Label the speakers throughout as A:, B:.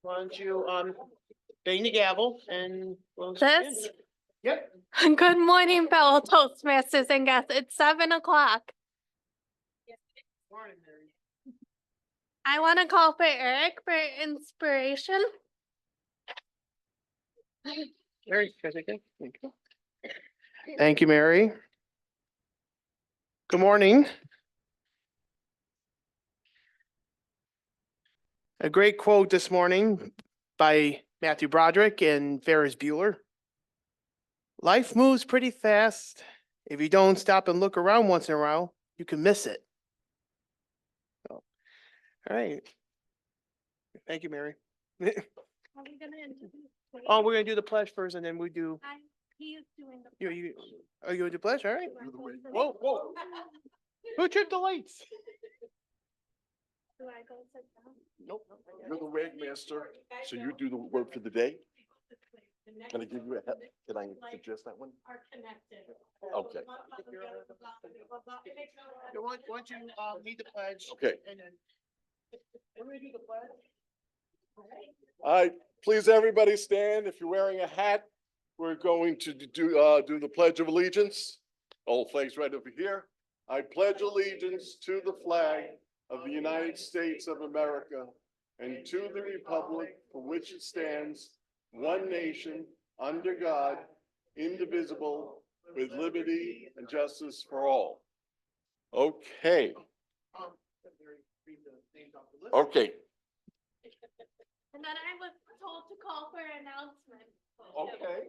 A: Why don't you bang the gavel and we'll
B: This?
A: begin. Yep.
B: Good morning, fellow Toastmasters and guests. It's 7 o'clock.
A: Morning, Mary.
B: I want to call for Eric for inspiration.
A: Mary, can I take that? Thank you. Thank you, Mary. Good morning. A great quote this morning by Matthew Broderick and Ferris Bueller. Life moves pretty fast. If you don't stop and look around once in a while, you can miss it. All right. Thank you, Mary.
B: Are we gonna introduce?
A: Oh, we're gonna do the pledge first, and then we do.
B: He is doing the.
A: You gonna do the pledge? All right. Whoa, whoa! Who tripped the lights?
B: Do I go sit down?
C: Nope, you're the wag master, so you do the word for the day. Can I give you a, can I suggest that one?
B: Are connected.
C: Okay.
A: Why don't you lead the pledge?
C: Okay.
A: And then when we do the pledge.
C: All right, please everybody stand. If you're wearing a hat, we're going to do the Pledge of Allegiance. Old flag's right over here. I pledge allegiance to the flag of the United States of America and to the republic for which it stands, one nation, under God, indivisible, with liberty and justice for all. Okay. Okay.
B: And then I was told to call for an announcement.
C: Okay.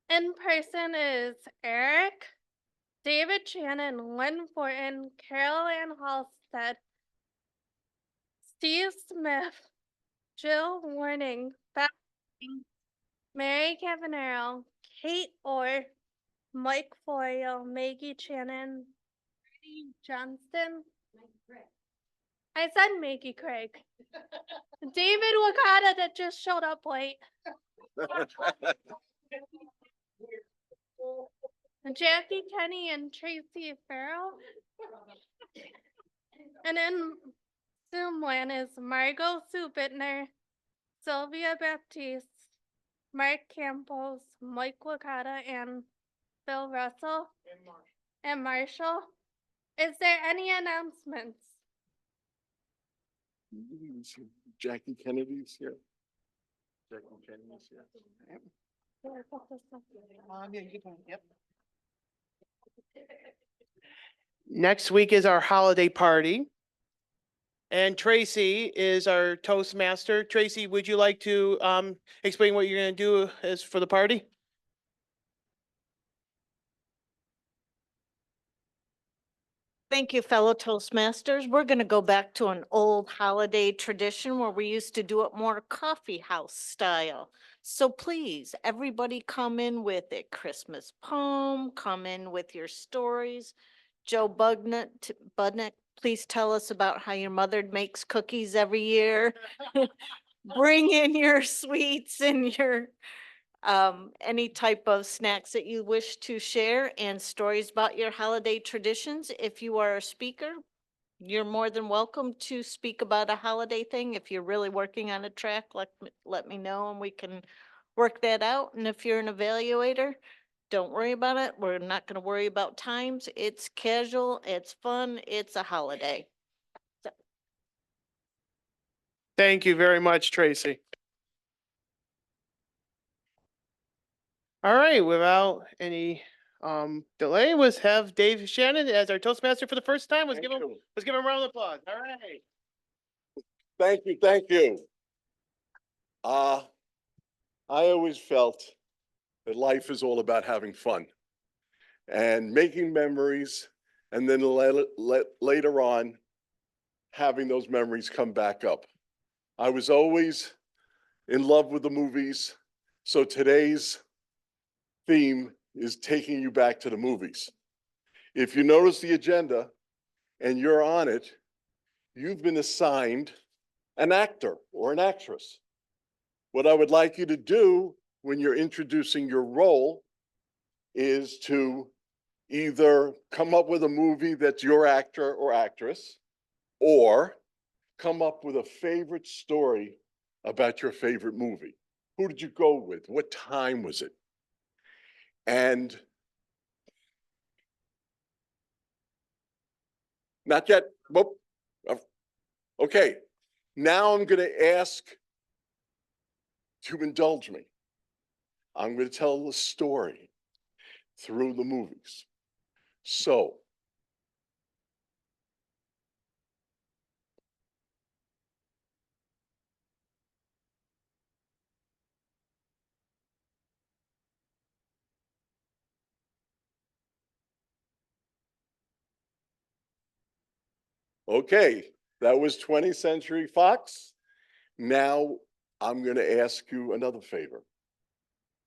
B: In person is Eric, David Shannon, Lynn Fortin, Carol Ann Halstead, Steve Smith, Jill Warning, Beth, Mary Cavanero, Kate Orr, Mike Foyle, Maggie Shannon, Bernie Johnston. I said Maggie Craig. David Wakata that just showed up late. Jackie Kenny and Tracy Farrell. And in Zoom land is Margot Sue Bittner, Sylvia Baptiste, Mark Campos, Mike Wakata, and Bill Russell, and Marshall. Is there any announcements?
C: Jackie Kennedy's here. Jackie Kennedy's here.
A: Yeah, you can, yep. Next week is our holiday party. And Tracy is our Toastmaster. Tracy, would you like to explain what you're going to do as for the party?
D: Thank you, fellow Toastmasters. We're going to go back to an old holiday tradition where we used to do it more coffee house style. So please, everybody come in with a Christmas poem, come in with your stories. Joe Budnick, please tell us about how your mother makes cookies every year. Bring in your sweets and your any type of snacks that you wish to share and stories about your holiday traditions. If you are a speaker, you're more than welcome to speak about a holiday thing. If you're really working on a track, let me know and we can work that out. And if you're an evaluator, don't worry about it. We're not going to worry about times. It's casual, it's fun, it's a holiday. So.
A: Thank you very much, Tracy. All right, without any delay, let's have Dave Shannon as our Toastmaster for the first time. Let's give him a round of applause. All right.
C: Thank you, thank you. I always felt that life is all about having fun and making memories, and then later on, having those memories come back up. I was always in love with the movies, so today's theme is taking you back to the movies. If you notice the agenda and you're on it, you've been assigned an actor or an actress. What I would like you to do when you're introducing your role is to either come up with a movie that's your actor or actress, or come up with a favorite story about your favorite movie. Who did you go with? What time was it? And not yet. Whoop. Okay, now I'm going to ask to indulge me. I'm going to tell the story through the movies. So, okay, that was 20th Century Fox. Now I'm going to ask you another favor.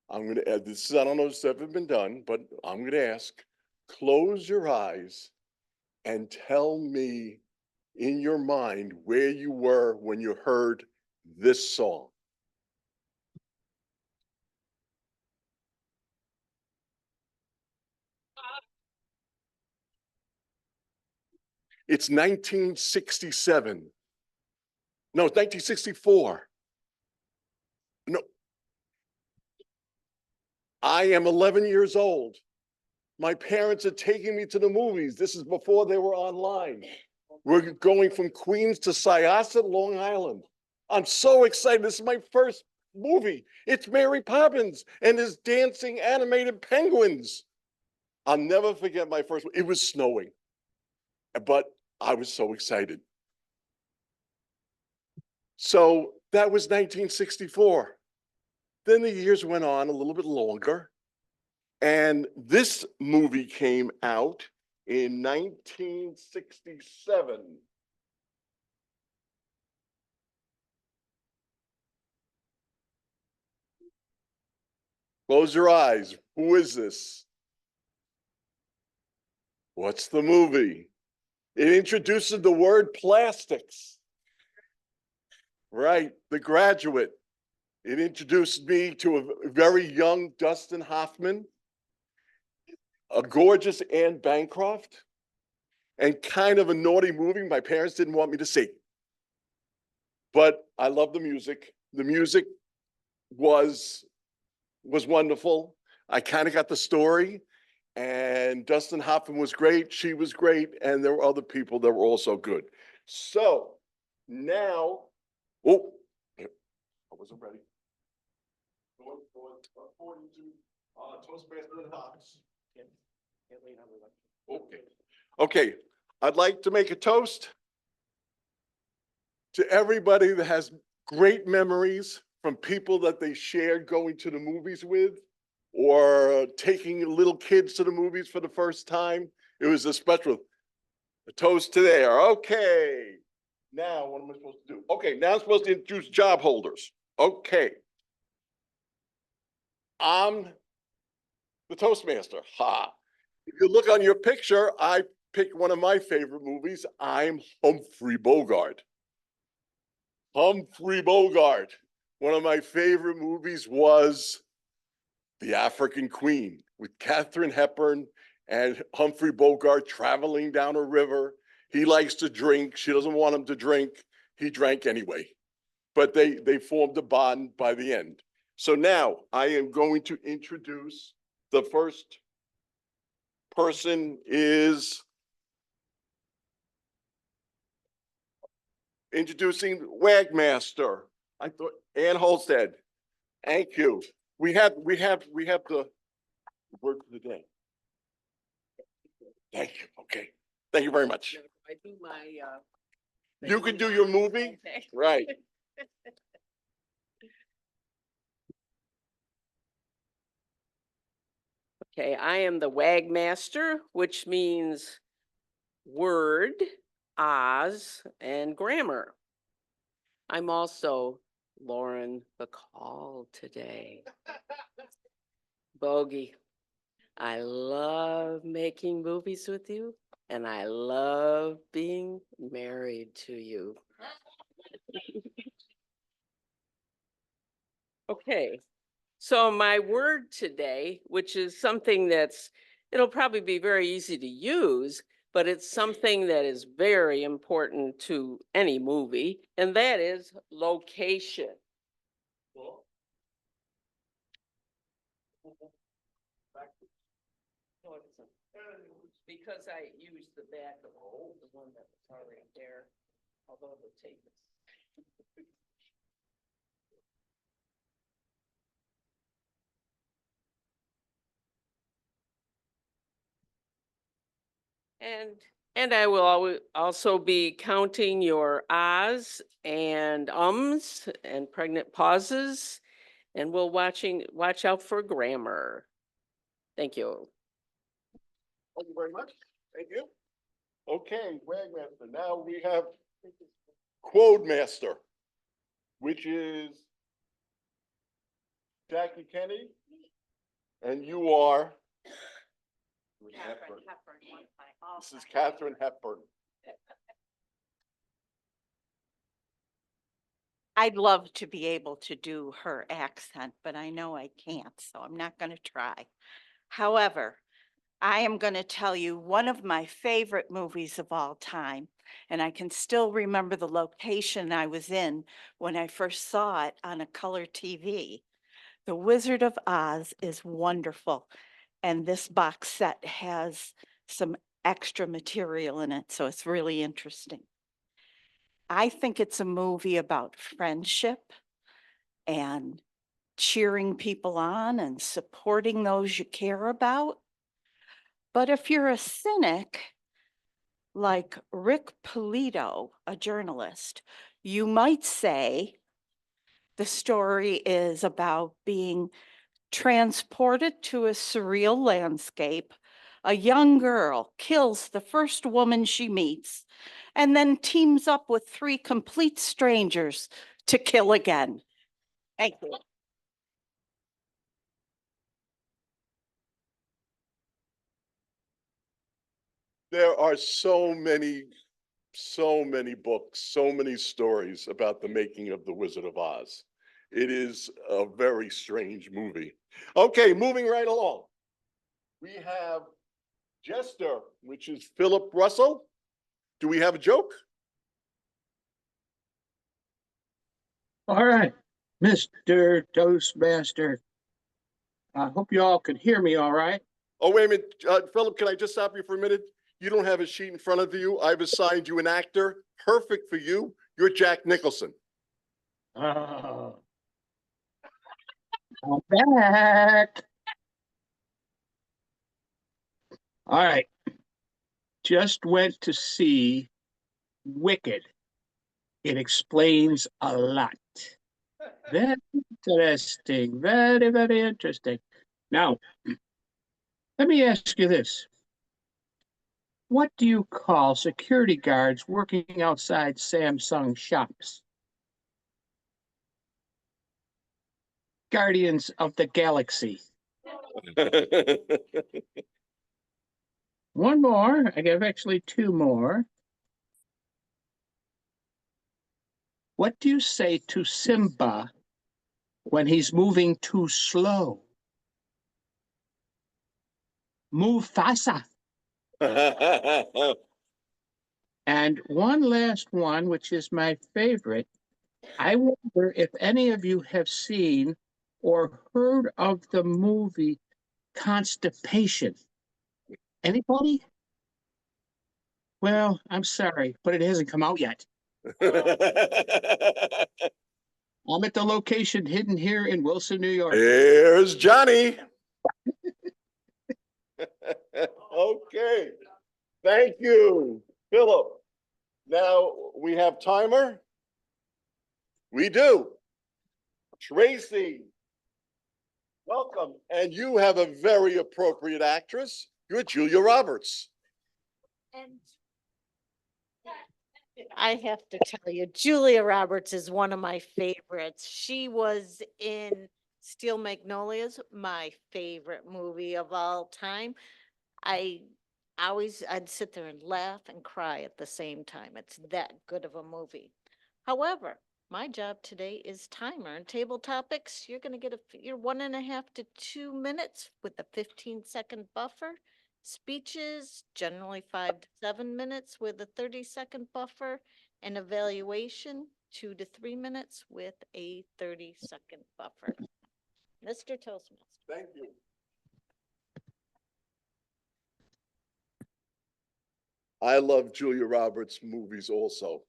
C: I'm going to add this. I don't know if it's ever been done, but I'm going to ask, close your eyes and tell me in your mind where you were when you heard this song. It's 1967. No, it's 1964. No, I am 11 years old. My parents are taking me to the movies. This is before they were online. We're going from Queens to Syosset, Long Island. I'm so excited. This is my first movie. It's Mary Poppins and his dancing animated penguins. I'll never forget my first. It was snowing, but I was so excited. So that was 1964. Then the years went on a little bit longer. And this movie came out in 1967. Close your eyes. Who is this? What's the movie? It introduces the word plastics. Right, The Graduate. It introduced me to a very young Dustin Hoffman, a gorgeous Anne Bancroft, and kind of a naughty movie my parents didn't want me to see. But I love the music. The music was wonderful. I kind of got the story, and Dustin Hoffman was great. She was great, and there were other people that were also good. So now, oh, I wasn't ready. According to Toastmasters and Hops. Okay. Okay. I'd like to make a toast to everybody that has great memories from people that they shared going to the movies with, or taking little kids to the movies for the first time. It was a special. A toast to there. Okay. Now, what am I supposed to do? Okay, now I'm supposed to introduce job holders. Okay. I'm the Toastmaster. Ha. If you look on your picture, I picked one of my favorite movies. I'm Humphrey Bogart. Humphrey Bogart. One of my favorite movies was The African Queen with Katharine Hepburn and Humphrey Bogart traveling down a river. He likes to drink. She doesn't want him to drink. He drank anyway. But they formed a bond by the end. So now I am going to introduce the first person is introducing Wagmaster. I thought Ann Holstead. Thank you. We have the word for the day. Thank you. Okay. Thank you very much.
E: I do my,
C: You can do your movie,
E: okay.
C: right?
E: Okay, I am the Wagmaster, which means word, Oz, and grammar. I'm also Lauren the Call today. Bogey, I love making movies with you, and I love being married to you. Okay, so my word today, which is something that's It'll probably be very easy to use, but it's something that is very important to any movie, and that is location. No, it isn't. Because I used the back of the one that was already there, although the tape is. And I will also be counting your ahs and ums and pregnant pauses, and we'll watch out for grammar. Thank you.
C: Thank you very much. Thank you. Okay, Wagmaster. Now we have Quote Master, which is Jackie Kenny, and you are. This is Catherine Hepburn.
D: I'd love to be able to do her accent, but I know I can't, so I'm not going to try. However, I am going to tell you one of my favorite movies of all time, and I can still remember the location I was in when I first saw it on a color TV. The Wizard of Oz is wonderful, and this box set has some extra material in it, so it's really interesting. I think it's a movie about friendship and cheering people on and supporting those you care about. But if you're a cynic, like Rick Polito, a journalist, you might say the story is about being transported to a surreal landscape. A young girl kills the first woman she meets and then teams up with three complete strangers to kill again. Thank you.
C: There are so many books, so many stories about the making of The Wizard of Oz. It is a very strange movie. Okay, moving right along. We have Jester, which is Philip Russell. Do we have a joke?
F: All right, Mr. Toastmaster. I hope you all can hear me all right.
C: Oh, wait a minute. Philip, can I just stop you for a minute? You don't have a sheet in front of you. I've assigned you an actor. Perfect for you. You're Jack Nicholson.
F: Oh. I'm back. All right. Just went to see Wicked. It explains a lot. Very interesting. Very, very interesting. Now, let me ask you this. What do you call security guards working outside Samsung shops? Guardians of the Galaxy. One more. I have actually two more. What do you say to Simba when he's moving too slow? Mufasa. And one last one, which is my favorite. I wonder if any of you have seen or heard of the movie Constipation. Anybody? Well, I'm sorry, but it hasn't come out yet. I'm at the location hidden here in Wilson, New York.
C: Here's Johnny. Okay. Thank you, Philip. Now we have timer. We do. Tracy, welcome. And you have a very appropriate actress. You're Julia Roberts.
D: And I have to tell you, Julia Roberts is one of my favorites. She was in Steel Magnolias, my favorite movie of all time. I'd sit there and laugh and cry at the same time. It's that good of a movie. However, my job today is timer and table topics. You're going to get your 1.5 to 2 minutes with a 15-second buffer. Speeches, generally 5 to 7 minutes with a 30-second buffer, and evaluation, 2 to 3 minutes with a 30-second buffer. Mr. Toastmaster.
C: Thank you. I love Julia Roberts' movies also,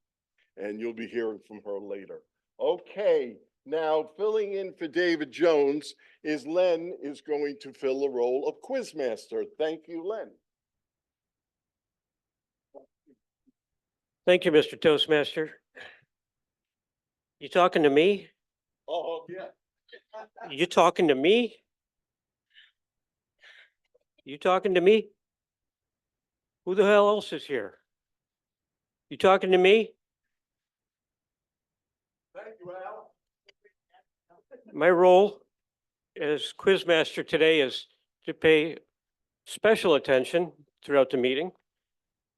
C: and you'll be hearing from her later. Okay, now filling in for David Jones is Len is going to fill the role of Quizmaster. Thank you, Len.
G: Thank you, Mr. Toastmaster. You talking to me?
C: Oh, yeah.
G: You talking to me? You talking to me? Who the hell else is here? You talking to me?
C: Thank you, Al.
G: My role as Quizmaster today is to pay special attention throughout the meeting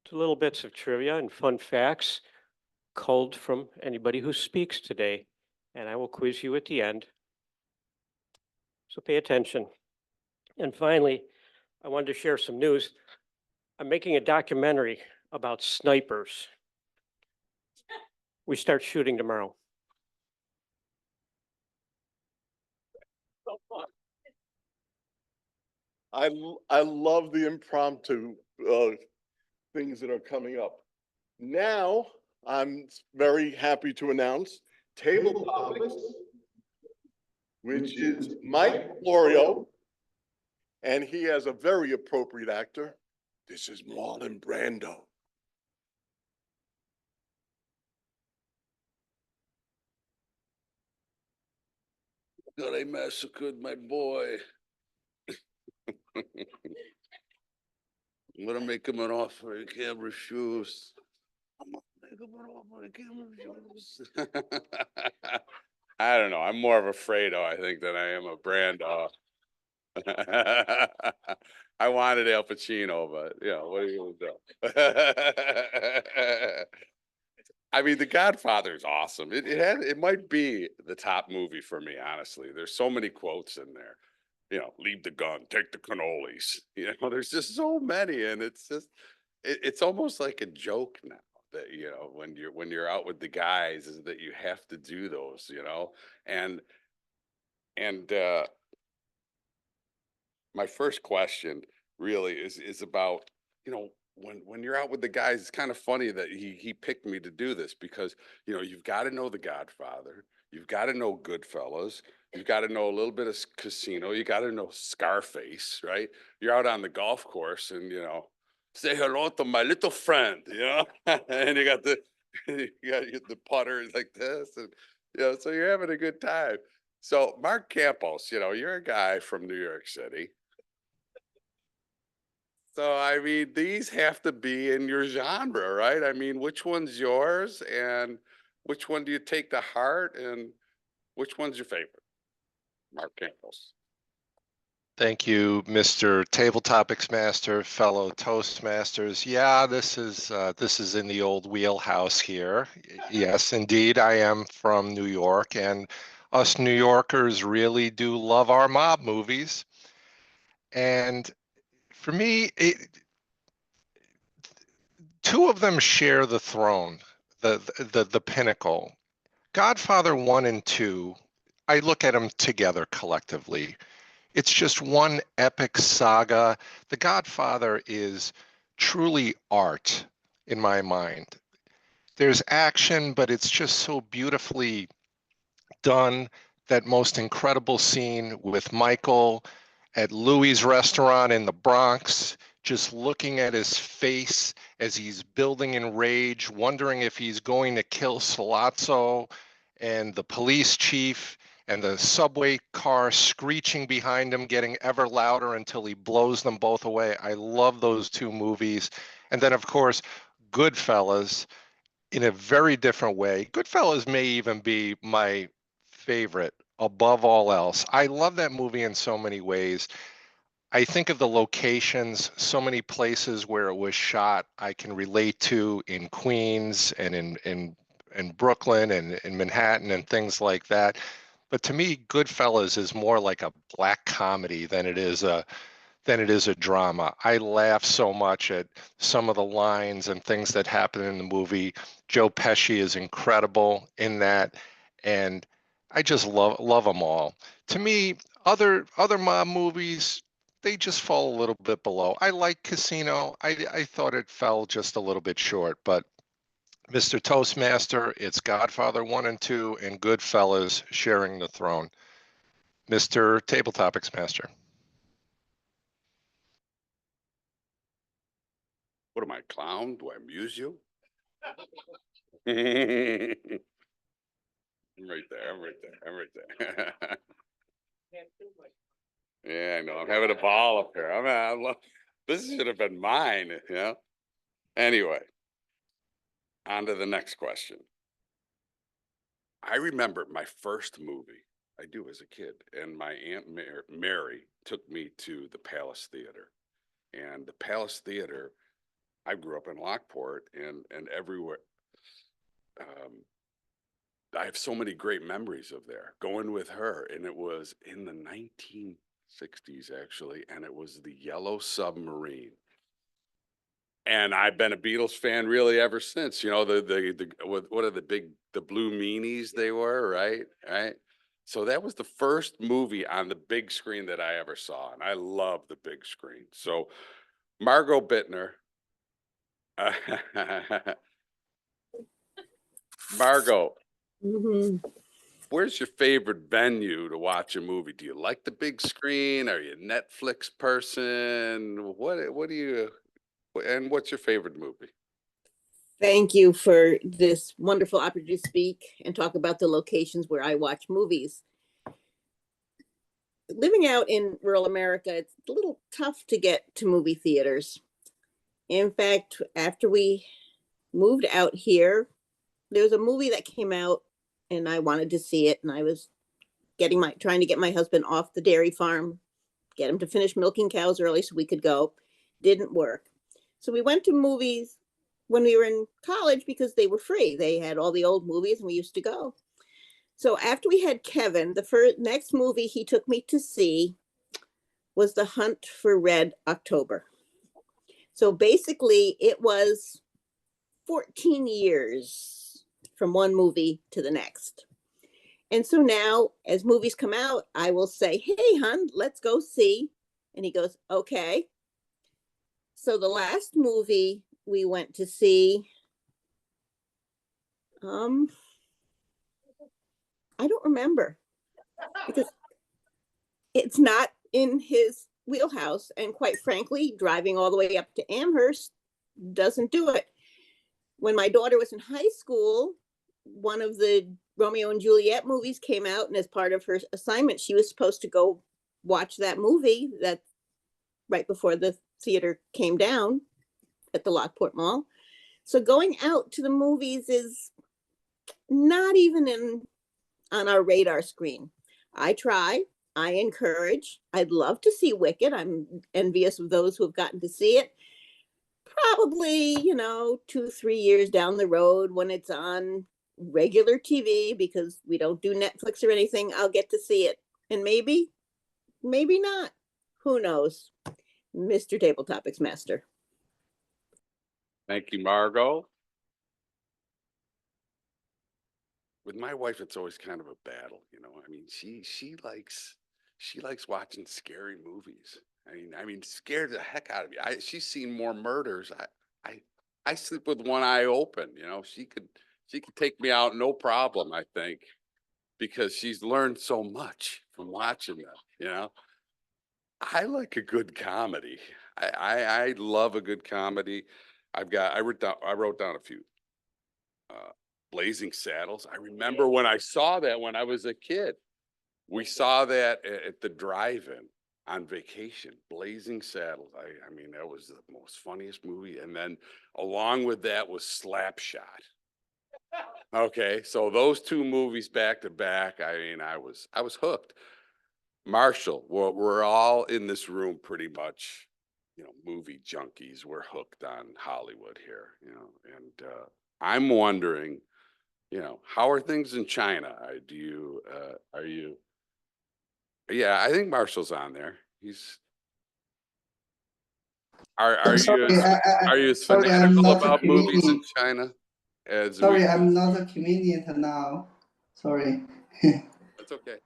G: to little bits of trivia and fun facts culled from anybody who speaks today, and I will quiz you at the end. So pay attention. And finally, I wanted to share some news. I'm making a documentary about snipers. We start shooting tomorrow.
C: I love the impromptu things that are coming up. Now, I'm very happy to announce Table Topics, which is Mike Florio, and he has a very appropriate actor. This is Marlon Brando. God, I massacred my boy. I'm gonna make him an offer he can't refuse. I'm gonna make him an offer he can't refuse. I don't know. I'm more of a Fredo, I think, than I am a Brando. I wanted Al Pacino, but you know, what are you gonna do? I mean, The Godfather is awesome. It might be the top movie for me, honestly. There's so many quotes in there. You know, leave the gun, take the cannolis. You know, there's just so many, and it's just it's almost like a joke now that, you know, when you're out with the guys, is that you have to do those, you know, and and my first question really is about, you know, when you're out with the guys, it's kind of funny that he picked me to do this because, you know, you've got to know The Godfather, you've got to know Goodfellas, you've got to know a little bit of Casino, you got to know Scarface, right? You're out on the golf course and, you know, say hello to my little friend, you know, and you got the the putter like this, and you know, so you're having a good time. So Mark Campos, you know, you're a guy from New York City. So, I mean, these have to be in your genre, right? I mean, which one's yours and which one do you take to heart and which one's your favorite? Mark Campos.
H: Thank you, Mr. Table Topics Master, fellow Toastmasters. Yeah, this is in the old wheelhouse here. Yes, indeed, I am from New York, and us New Yorkers really do love our mob movies. And for me, two of them share the throne, the pinnacle. Godfather 1 and 2, I look at them together collectively. It's just one epic saga. The Godfather is truly art in my mind. There's action, but it's just so beautifully done. That most incredible scene with Michael at Louis' restaurant in the Bronx, just looking at his face as he's building in rage, wondering if he's going to kill Sollozzo, and the police chief and the subway car screeching behind him, getting ever louder until he blows them both away. I love those two movies. And then, of course, Goodfellas in a very different way. Goodfellas may even be my favorite above all else. I love that movie in so many ways. I think of the locations, so many places where it was shot, I can relate to in Queens and in Brooklyn and in Manhattan and things like that. But to me, Goodfellas is more like a black comedy than it is than it is a drama. I laugh so much at some of the lines and things that happen in the movie. Joe Pesci is incredible in that, and I just love them all. To me, other mob movies, they just fall a little bit below. I like Casino. I thought it fell just a little bit short, but Mr. Toastmaster, it's Godfather 1 and 2 and Goodfellas sharing the throne. Mr. Table Topics Master.
I: What am I, clown? Do I amuse you? I'm right there. I'm right there. I'm right there. Yeah, I know. I'm having a ball up here. This should have been mine, you know? Anyway, on to the next question. I remember my first movie, I do as a kid, and my Aunt Mary took me to the Palace Theater. And the Palace Theater, I grew up in Lockport and everywhere. I have so many great memories of there going with her, and it was in the 1960s actually, and it was the Yellow Submarine. And I've been a Beatles fan really ever since. You know, what are the blue meanies they were, right? Right. So that was the first movie on the big screen that I ever saw, and I love the big screen. So Margot Bittner, Margot, where's your favorite venue to watch a movie? Do you like the big screen? Are you a Netflix person? What do you, and what's your favorite movie?
J: Thank you for this wonderful opportunity to speak and talk about the locations where I watch movies. Living out in rural America, it's a little tough to get to movie theaters. In fact, after we moved out here, there was a movie that came out and I wanted to see it, and I was trying to get my husband off the dairy farm, get him to finish milking cows early so we could go. Didn't work. So we went to movies when we were in college because they were free. They had all the old movies and we used to go. So after we had Kevin, the next movie he took me to see was The Hunt for Red October. So basically it was 14 years from one movie to the next. And so now as movies come out, I will say, hey, hon, let's go see. And he goes, okay. So the last movie we went to see, I don't remember because it's not in his wheelhouse. And quite frankly, driving all the way up to Amherst doesn't do it. When my daughter was in high school, one of the Romeo and Juliet movies came out, and as part of her assignment, she was supposed to go watch that movie that right before the theater came down at the Lockport Mall. So going out to the movies is not even on our radar screen. I try, I encourage. I'd love to see Wicked. I'm envious of those who have gotten to see it. Probably, 2-3 years down the road when it's on regular TV, because we don't do Netflix or anything, I'll get to see it. And maybe not. Who knows? Mr. Table Topics Master.
I: Thank you, Margot. With my wife, it's always kind of a battle, I mean, she likes watching scary movies. I mean, scared the heck out of me. She's seen more murders. I sleep with one eye open. She could take me out no problem, I think, because she's learned so much from watching them. I like a good comedy. I love a good comedy. I wrote down a few. Blazing Saddles. I remember when I saw that when I was a kid. We saw that at the drive-in on vacation. Blazing Saddles. I mean, that was the most funniest movie. And then along with that was Slapshot. Okay, so those two movies back to back. I mean, I was hooked. Marshall, we're all in this room pretty much, movie junkies. We're hooked on Hollywood here, and I'm wondering, how are things in China? Are you? Yeah, I think Marshall's on there. Are
K: I'm sorry,
I: are you as
K: sorry, I'm
I: fanatical
K: not a
I: about movies in
K: comedian.
I: China as we?
K: Sorry, I'm not a comedian now. Sorry.
I: That's okay.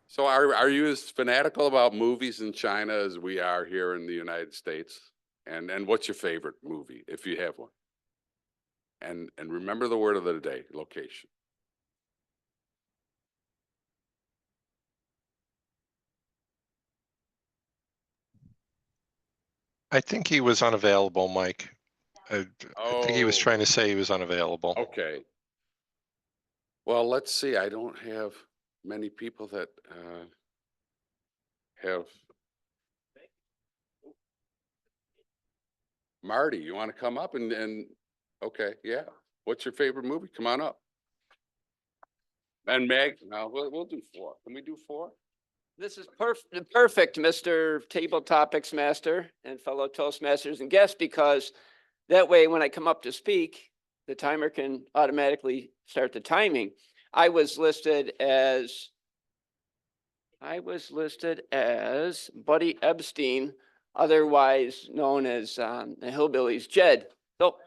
I: So are you as fanatical about movies in China as we are here in the United States? And what's your favorite movie, if you have one? And remember the word of the day, location.
H: I think he was unavailable, Mike. I think he was
I: Oh,
H: trying to say he was unavailable.
I: okay. Well, let's see. I don't have many people that have. Marty, you want to come up and okay, yeah. What's your favorite movie? Come on up. And Meg, no, we'll do 4. Can we do 4?
L: This is perfect, Mr. Table Topics Master and fellow Toastmasters and guests, because that way when I come up to speak, the timer can automatically start the timing. I was listed as Buddy Epstein, otherwise known as the Hillbillies Jed. So,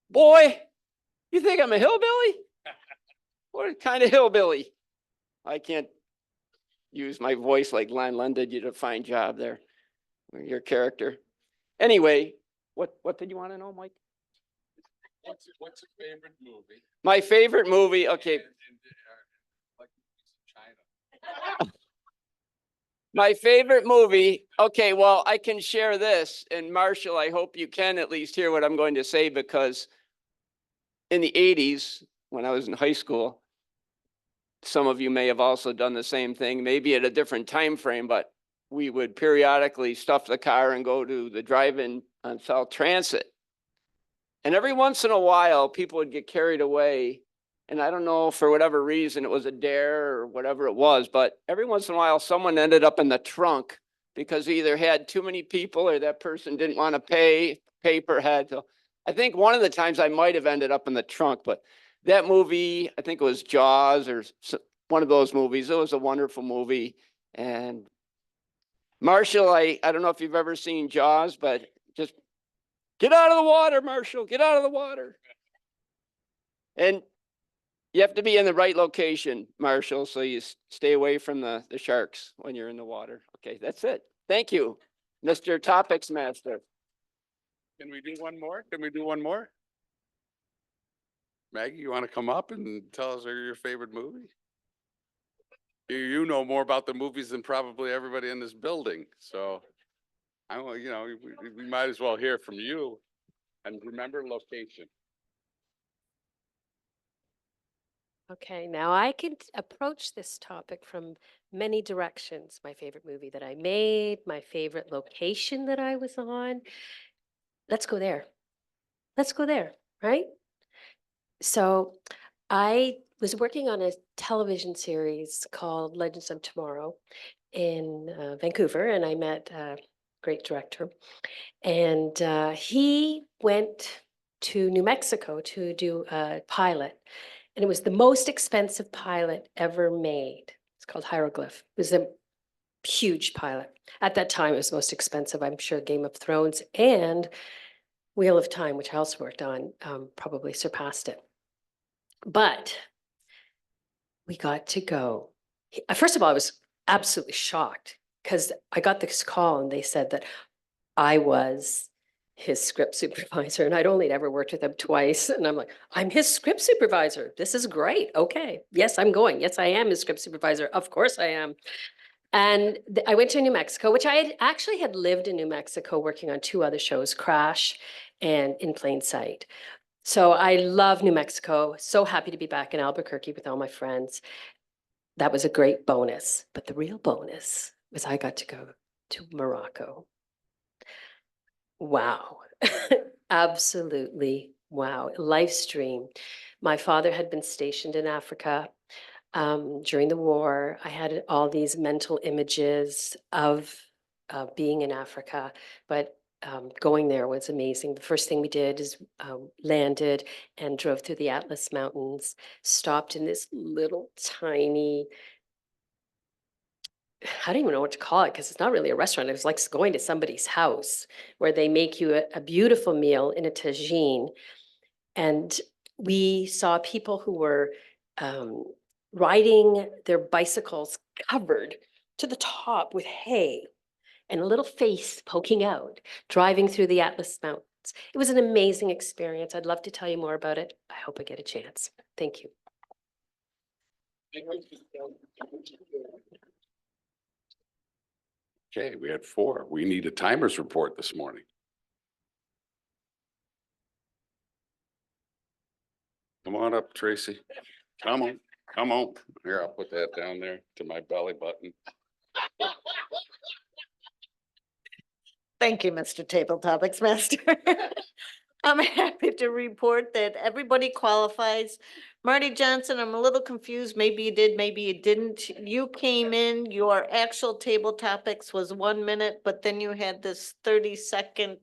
L: boy, you think I'm a hillbilly? What kind of hillbilly? I can't use my voice like Len did. You did a fine job there. Your character. Anyway, what did you want to know, Mike?
I: What's your favorite movie?
L: My favorite movie, okay.
I: Like China.
L: My favorite movie, okay, well, I can share this. And Marshall, I hope you can at least hear what I'm going to say, because in the 80s, when I was in high school, some of you may have also done the same thing, maybe at a different time frame, but we would periodically stuff the car and go to the drive-in on South Transit. And every once in a while, people would get carried away. And I don't know, for whatever reason, it was a dare or whatever it was, but every once in a while, someone ended up in the trunk because either had too many people or that person didn't want to pay per head. So I think one of the times I might have ended up in the trunk, but that movie, I think it was Jaws or one of those movies. It was a wonderful movie. And Marshall, I don't know if you've ever seen Jaws, but just get out of the water, Marshall, get out of the water. And you have to be in the right location, Marshall, so you stay away from the sharks when you're in the water. Okay, that's it. Thank you, Mr. Topics Master.
I: Can we do one more? Can we do one more? Maggie, you want to come up and tell us your favorite movie? You know more about the movies than probably everybody in this building. So we might as well hear from you. And remember location.
M: Okay, now I can approach this topic from many directions. My favorite movie that I made, my favorite location that I was on. Let's go there. Let's go there, right? So I was working on a television series called Legends of Tomorrow in Vancouver, and I met a great director. And he went to New Mexico to do a pilot. And it was the most expensive pilot ever made. It's called Hieroglyph. It was a huge pilot. At that time, it was the most expensive. I'm sure Game of Thrones and Wheel of Time, which I also worked on, probably surpassed it. But we got to go. First of all, I was absolutely shocked because I got this call and they said that I was his script supervisor, and I'd only ever worked with him twice. And I'm like, I'm his script supervisor. This is great. Okay. Yes, I'm going. Yes, I am his script supervisor. Of course I am. And I went to New Mexico, which I had lived in New Mexico working on 2 other shows, Crash and In Plain Sight. So I love New Mexico. So happy to be back in Albuquerque with all my friends. That was a great bonus. But the real bonus was I got to go to Morocco. Wow. Absolutely wow. Live stream. My father had been stationed in Africa during the war. I had all these mental images of being in Africa, but going there was amazing. The first thing we did is landed and drove through the Atlas Mountains, stopped in this little tiny I don't even know what to call it because it's not really a restaurant. It was like going to somebody's house where they make you a beautiful meal in a tagine. And we saw people who were riding their bicycles covered to the top with hay and a little face poking out, driving through the Atlas Mountains. It was an amazing experience. I'd love to tell you more about it. I hope I get a chance. Thank you.
I: Okay, we had 4. We need a timers report this morning. Come on up, Tracy. Come on, come on. Here, I'll put that down there to my belly button.
D: Thank you, Mr. Table Topics Master. I'm happy to report that everybody qualifies. Marty Johnson, I'm a little confused. Maybe you did, maybe you didn't. You came in, your actual table topics was 1 minute, but then you had this 30-second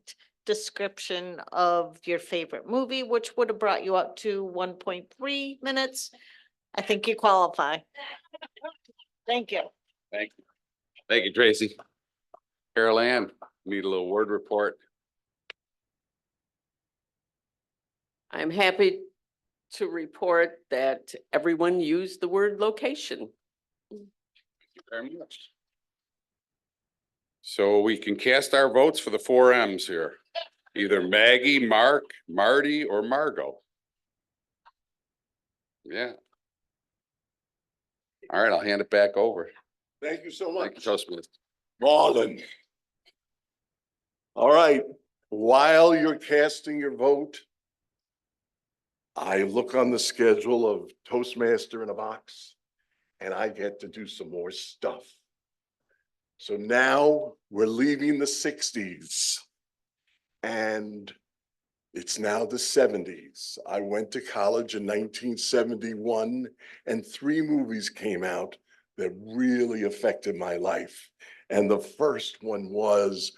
D: description of your favorite movie, which would have brought you up to 1.3 minutes. I think you qualify. Thank you.
I: Thank you. Thank you, Tracy. Carol Ann, need a little word report.
E: I'm happy to report that everyone used the word location.
I: Thank you very much. So we can cast our votes for the 4 M's here. Either Maggie, Mark, Marty, or Margot. Yeah. All right, I'll hand it back over.
C: Thank you so
I: Thank you,
C: much.
I: Toastmaster.
C: Marlon. All right, while you're casting your vote, I look on the schedule of Toastmaster in a Box and I get to do some more stuff. So now we're leaving the 60s and it's now the 70s. I went to college in 1971 and 3 movies came out that really affected my life. And the first one was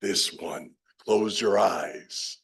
C: this one, Close Your Eyes.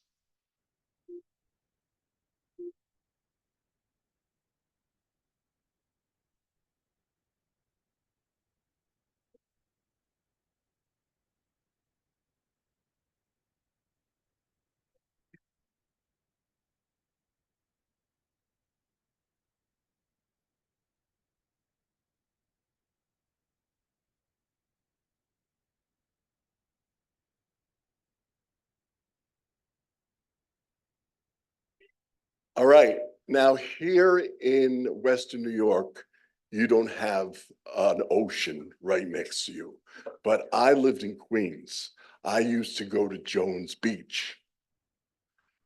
C: All right, now here in Western New York, you don't have an ocean right next to you, but I lived in Queens. I used to go to Jones Beach.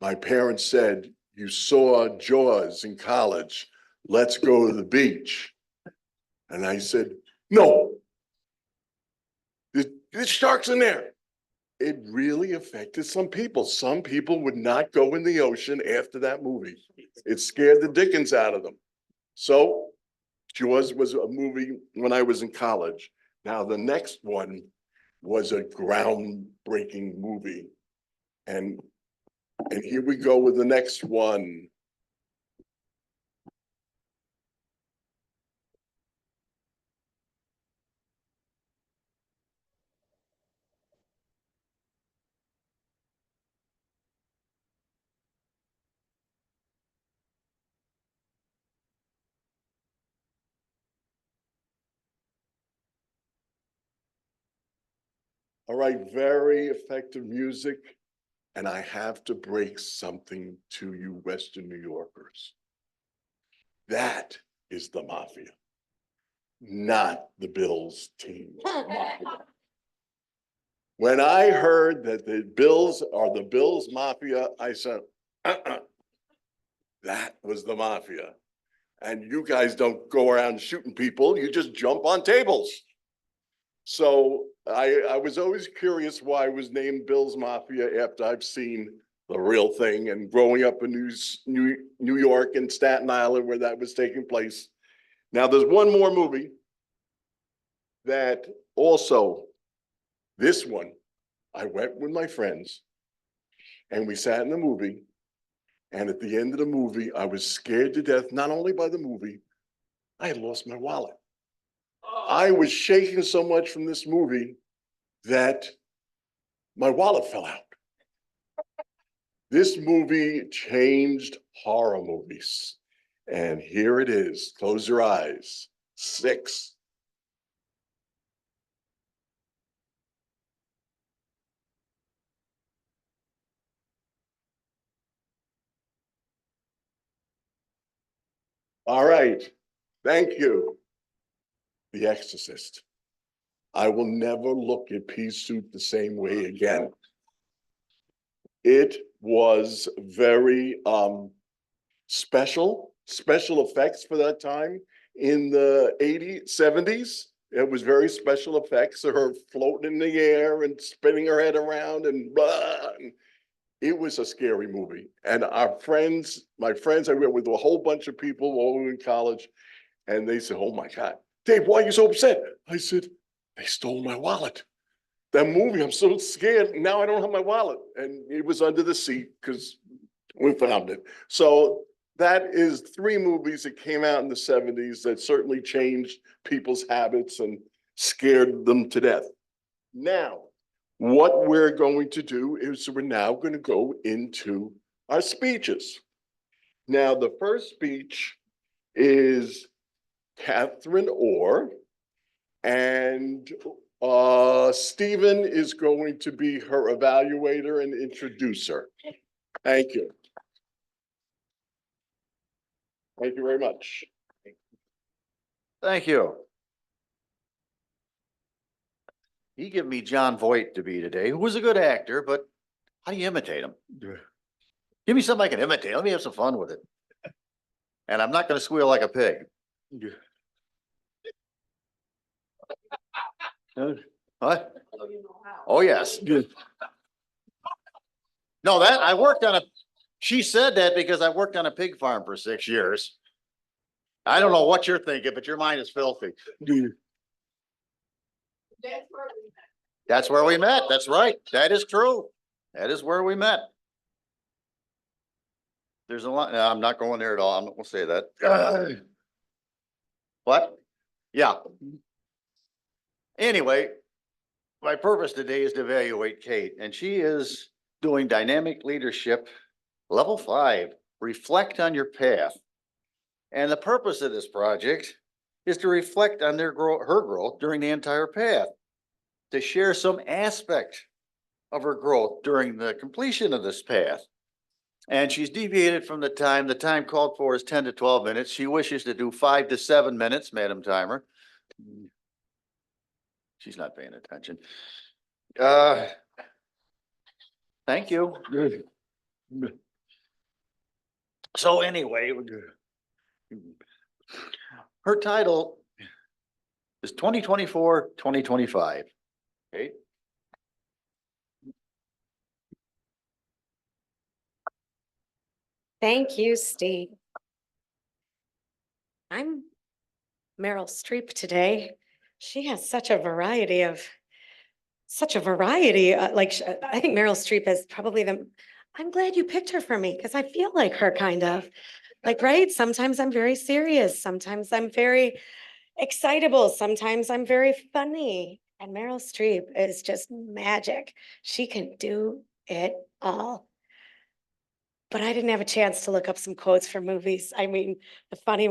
C: My parents said, you saw Jaws in college, let's go to the beach. And I said, no, there's sharks in there. It really affected some people. Some people would not go in the ocean after that movie. It scared the dickens out of them. So Jaws was a movie when I was in college. Now the next one was a groundbreaking movie. And here we go with the next one. All right, very effective music. And I have to break something to you Western New Yorkers. That is the mafia, not the Bills team. When I heard that the Bills are the Bills mafia, I said, that was the mafia. And you guys don't go around shooting people, you just jump on tables. So I was always curious why it was named Bills Mafia after I've seen the real thing and growing up in New York and Staten Island where that was taking place. Now there's one more movie that also, this one, I went with my friends and we sat in the movie, and at the end of the movie, I was scared to death, not only by the movie, I had lost my wallet. I was shaking so much from this movie that my wallet fell out. This movie changed horror movies. And here it is. Close your eyes. 6. All right. Thank you. The Exorcist. I will never look at Pea Soup the same way again. It was very special effects for that time in the 80s, 70s. It was very special effects of her floating in the air and spinning her head around and blah. It was a scary movie. And our friends, my friends, I went with a whole bunch of people while we were in college, and they said, "Oh my God, Dave, why are you so upset?" I said, "They stole my wallet. That movie, I'm so scared. Now I don't have my wallet." And it was under the seat because we found it. So that is 3 movies that came out in the 70s that certainly changed people's habits and scared them to death. Now, what we're going to do is we're now going to go into our speeches. Now, the first speech is Catherine Orr, and Stephen is going to be her evaluator and introducer. Thank you. Thank you very much.
N: Thank you. He gave me John Voight to be today, who was a good actor, but how do you imitate him? Give me something I can imitate. Let me have some fun with it. And I'm not going to squeal like a pig. What? Oh, yes. No, that I worked on she said that because I worked on a pig farm for 6 years. I don't know what you're thinking, but your mind is filthy. That's where we met. That's right. That is true. That is where we met. There's a lot. No, I'm not going there at all. I'm not gonna say that. What? Yeah. Anyway, my purpose today is to evaluate Kate, and she is doing dynamic leadership level 5. Reflect on your path. And the purpose of this project is to reflect on her growth during the entire path, to share some aspect of her growth during the completion of this path. And she's deviated from the time called for is 10 to 12 minutes. She wishes to do 5 to 7 minutes, Madam Timer. She's not paying attention. Thank you. So anyway, her title is 2024-2025. Okay.
M: Thank you, Steve. I'm Meryl Streep today. She has such a variety. I think Meryl Streep is probably I'm glad you picked her for me because I feel like her kind of. Like, right? Sometimes I'm very serious. Sometimes I'm very excitable. Sometimes I'm very funny. And Meryl Streep is just magic. She can do it all. But I didn't have a chance to look up some quotes for movies. I mean, the funny,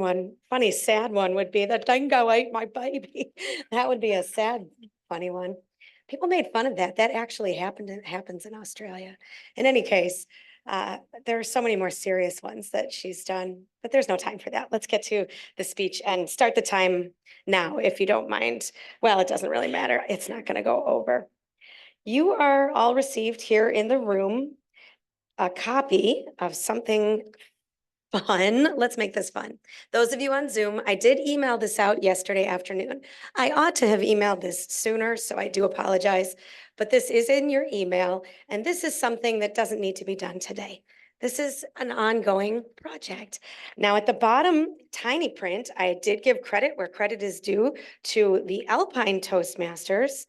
M: sad one would be the dingo ate my baby. That would be a sad, funny one. People made fun of that. That actually happened. It happens in Australia. In any case, there are so many more serious ones that she's done, but there's no time for that. Let's get to the speech and start the time now, if you don't mind. Well, it doesn't really matter. It's not going to go over. You are all received here in the room a copy of something fun. Let's make this fun. Those of you on Zoom, I did email this out yesterday afternoon. I ought to have emailed this sooner, so I do apologize, but this is in your email, and this is something that doesn't need to be done today. This is an ongoing project. Now at the bottom, tiny print, I did give credit where credit is due to the Alpine Toastmasters.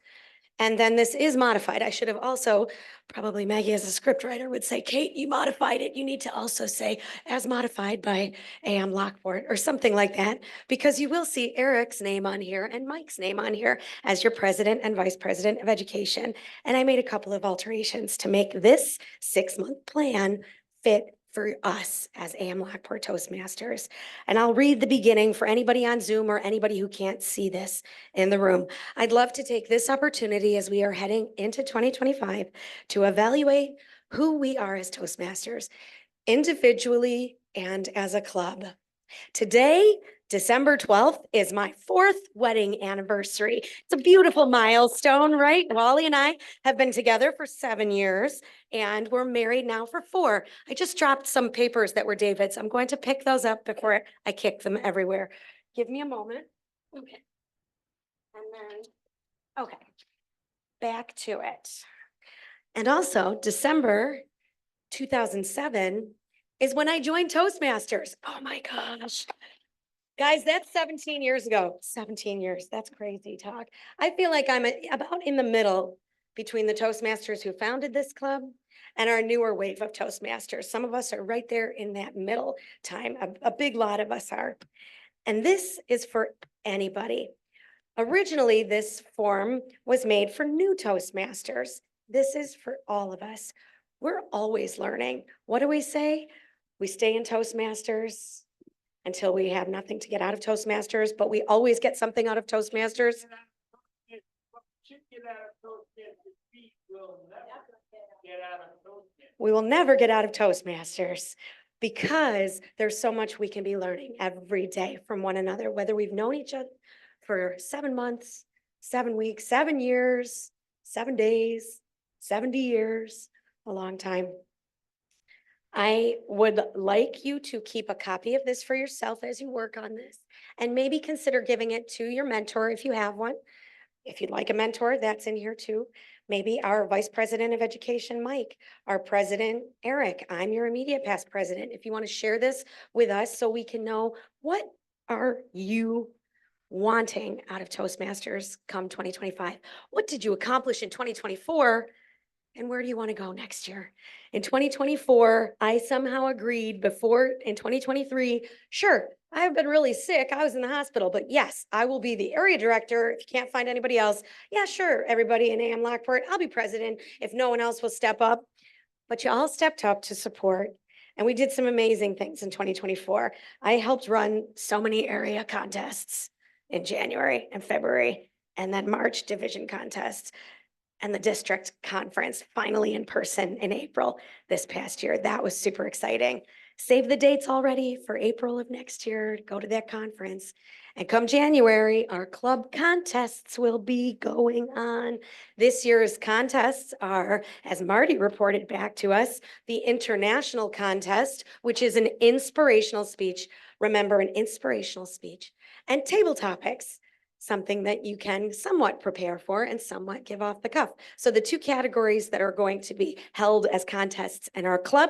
M: And then this is modified. I should have also, probably Maggie as a scriptwriter would say, Kate, you modified it. You need to also say as modified by AM Lockport or something like that, because you will see Eric's name on here and Mike's name on here as your president and vice president of education. And I made a couple of alterations to make this 6-month plan fit for us as AM Lockport Toastmasters. And I'll read the beginning for anybody on Zoom or anybody who can't see this in the room. I'd love to take this opportunity as we are heading into 2025 to evaluate who we are as Toastmasters, individually and as a club. Today, December 12th, is my 4th wedding anniversary. It's a beautiful milestone, right? Wally and I have been together for 7 years and we're married now for 4. I just dropped some papers that were David's. I'm going to pick those up before I kick them everywhere. Give me a moment. Okay. And then, okay, back to it. And also, December 2007 is when I joined Toastmasters. Oh my gosh. Guys, that's 17 years ago. 17 years. That's crazy talk. I feel like I'm about in the middle between the Toastmasters who founded this club and our newer wave of Toastmasters. Some of us are right there in that middle time. A big lot of us are. And this is for anybody. Originally, this form was made for new Toastmasters. This is for all of us. We're always learning. What do we say? We stay in Toastmasters until we have nothing to get out of Toastmasters, but we always get something out of Toastmasters. We will never get out of Toastmasters because there's so much we can be learning every day from one another, whether we've known each other for 7 months, 7 weeks, 7 years, 7 days, 70 years, a long time. I would like you to keep a copy of this for yourself as you work on this, and maybe consider giving it to your mentor if you have one. If you'd like a mentor, that's in here too. Maybe our Vice President of Education, Mike, our President, Eric. I'm your immediate past president. If you want to share this with us so we can know what are you wanting out of Toastmasters come 2025? What did you accomplish in 2024? And where do you want to go next year? In 2024, I somehow agreed before in 2023, sure, I have been really sick. I was in the hospital, but yes, I will be the area director. If you can't find anybody else, yeah, sure, everybody in AM Lockport, I'll be president if no one else will step up. But you all stepped up to support. And we did some amazing things in 2024. I helped run so many area contests in January and February, and then March division contests. And the district conference finally in person in April this past year. That was super exciting. Save the dates already for April of next year. Go to that conference. And come January, our club contests will be going on. This year's contests are, as Marty reported back to us, the international contest, which is an inspirational speech. Remember, an inspirational speech. And table topics, something that you can somewhat prepare for and somewhat give off the cuff. So the 2 categories that are going to be held as contests in our club.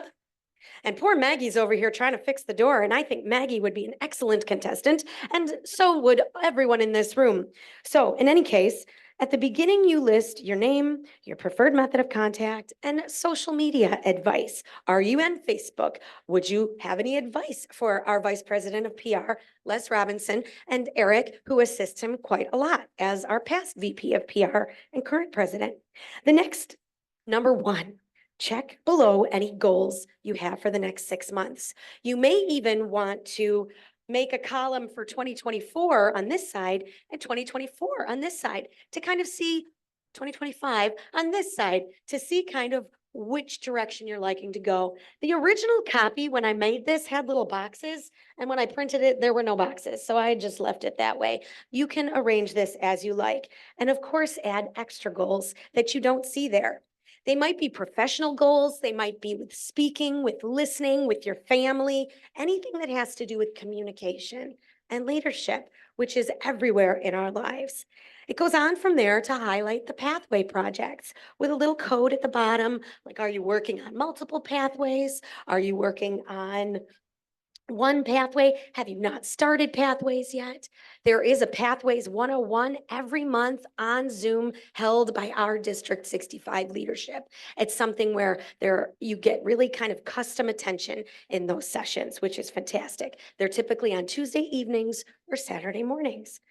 M: And poor Maggie's over here trying to fix the door. And I think Maggie would be an excellent contestant. And so would everyone in this room. So in any case, at the beginning, you list your name, your preferred method of contact, and social media advice. Are you on Facebook? Would you have any advice for our Vice President of PR, Les Robinson, and Eric, who assists him quite a lot as our past VP of PR and current president? The next, number 1, check below any goals you have for the next 6 months. You may even want to make a column for 2024 on this side and 2024 on this side to kind of see 2025 on this side to see kind of which direction you're liking to go. The original copy, when I made this, had little boxes, and when I printed it, there were no boxes. So I just left it that way. You can arrange this as you like. And of course, add extra goals that you don't see there. They might be professional goals. They might be with speaking, with listening, with your family, anything that has to do with communication and leadership, which is everywhere in our lives. It goes on from there to highlight the pathway projects with a little code at the bottom. Like, are you working on multiple pathways? Are you working on one pathway. Have you not started Pathways yet? There is a Pathways 101 every month on Zoom held by our District 65 leadership. It's something where you get really kind of custom attention in those sessions, which is fantastic. They're typically on Tuesday evenings or Saturday mornings.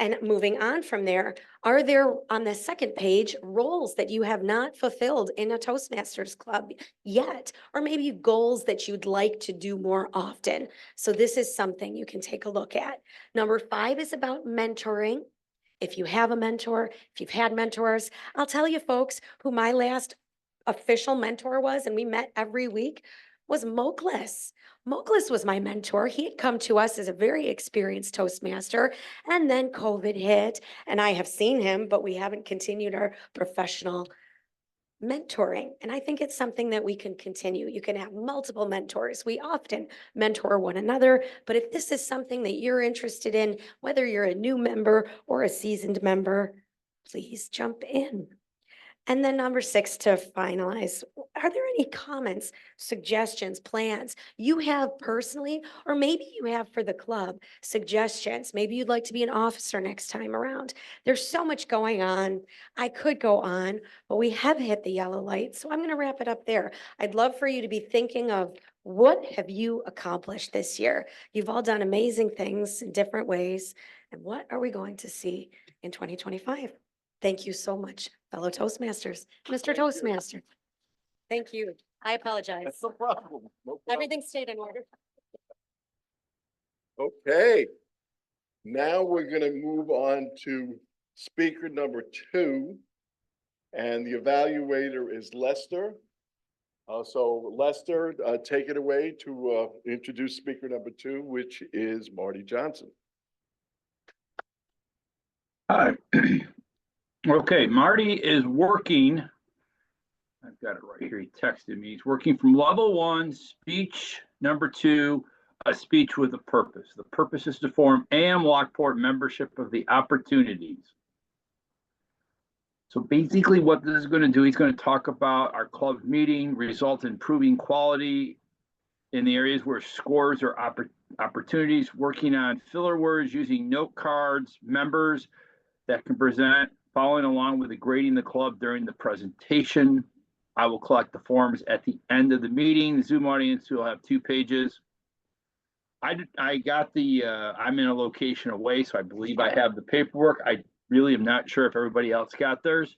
M: And moving on from there, are there on the second page roles that you have not fulfilled in a Toastmasters club yet? Or maybe goals that you'd like to do more often? So this is something you can take a look at. Number 5 is about mentoring. If you have a mentor, if you've had mentors, I'll tell you folks who my last official mentor was, and we met every week, was Moklis. Moklis was my mentor. He had come to us as a very experienced Toastmaster, and then COVID hit, and I have seen him, but we haven't continued our professional mentoring. And I think it's something that we can continue. You can have multiple mentors. We often mentor one another, but if this is something that you're interested in, whether you're a new member or a seasoned member, please jump in. And then number 6, to finalize, are there any comments, suggestions, plans you have personally, or maybe you have for the club, suggestions? Maybe you'd like to be an officer next time around. There's so much going on. I could go on, but we have hit the yellow light, so I'm going to wrap it up there. I'd love for you to be thinking of what have you accomplished this year? You've all done amazing things in different ways. And what are we going to see in 2025? Thank you so much, fellow Toastmasters. Mr. Toastmaster. Thank you. I apologize.
C: That's no problem. No problem.
M: Everything stayed in order.
C: Okay. Now we're going to move on to speaker number 2. And the evaluator is Lester. So Lester, take it away to introduce speaker number 2, which is Marty Johnson.
O: Hi. Okay, Marty is working. I've got it right here. He texted me. He's working from level 1, speech number 2, a speech with a purpose. The purpose is to form AM Lockport membership of the opportunities. So basically what this is going to do, he's going to talk about our club meeting, result in improving quality in the areas where scores or opportunities, working on filler words, using note cards, members that can present, following along with the grading the club during the presentation. I will collect the forms at the end of the meeting. The Zoom audience will have 2 pages. I got the, I'm in a location away, so I believe I have the paperwork. I really am not sure if everybody else got theirs.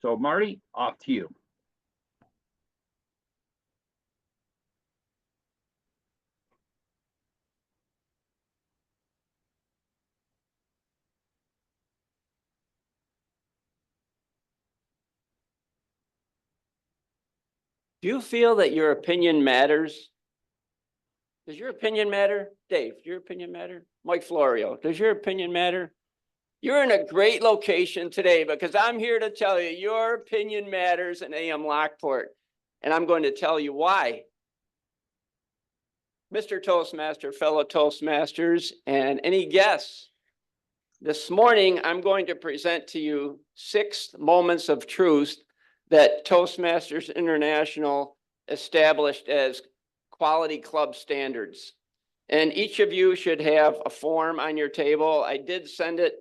O: So Marty, off to you.
L: Do you feel that your opinion matters? Does your opinion matter? Dave, your opinion matter? Mike Florio, does your opinion matter? You're in a great location today because I'm here to tell you your opinion matters in AM Lockport. And I'm going to tell you why. Mr. Toastmaster, fellow Toastmasters, and any guests, this morning I'm going to present to you 6 moments of truth that Toastmasters International established as quality club standards. And each of you should have a form on your table. I did send it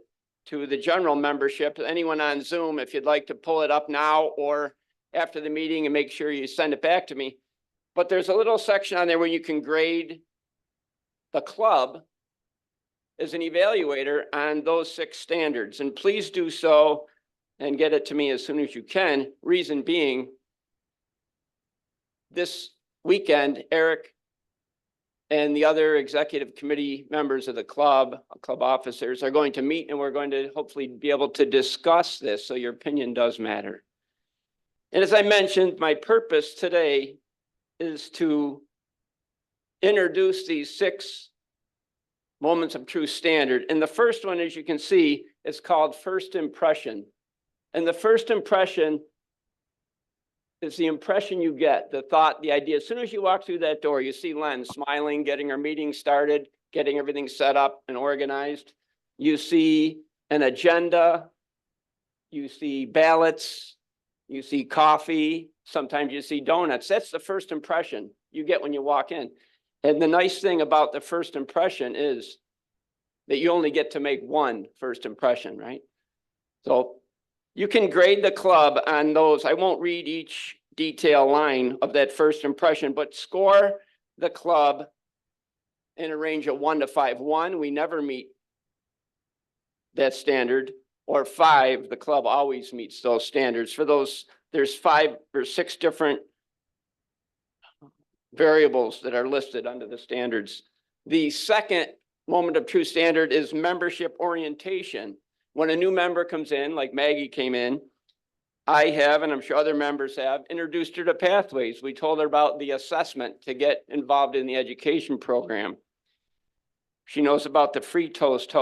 L: to the general membership. Anyone on Zoom, if you'd like to pull it up now or after the meeting, and make sure you send it back to me. But there's a little section on there where you can grade the club as an evaluator on those 6 standards. And please do so and get it to me as soon as you can. Reason being, this weekend, Eric and the other executive committee members of the club officers are going to meet, and we're going to hopefully be able to discuss this, so your opinion does matter. And as I mentioned, my purpose today is to introduce these 6 moments of truth standard. And the first one, as you can see, is called first impression. And the first impression is the impression you get, the thought, the idea. As soon as you walk through that door, you see Len smiling, getting our meeting started, getting everything set up and organized. You see an agenda, you see ballots, you see coffee, sometimes you see donuts. That's the first impression you get when you walk in. And the nice thing about the first impression is that you only get to make one first impression, right? So you can grade the club on those. I won't read each detail line of that first impression, but score the club in a range of 1 to 5. 1, we never meet that standard, or 5, the club always meets those standards. For those, there's 5 or 6 different variables that are listed under the standards. The second moment of truth standard is membership orientation. When a new member comes in, like Maggie came in, I have, and I'm sure other members have, introduced her to Pathways. We told her about the assessment to get involved in the education program. She knows about the free toast,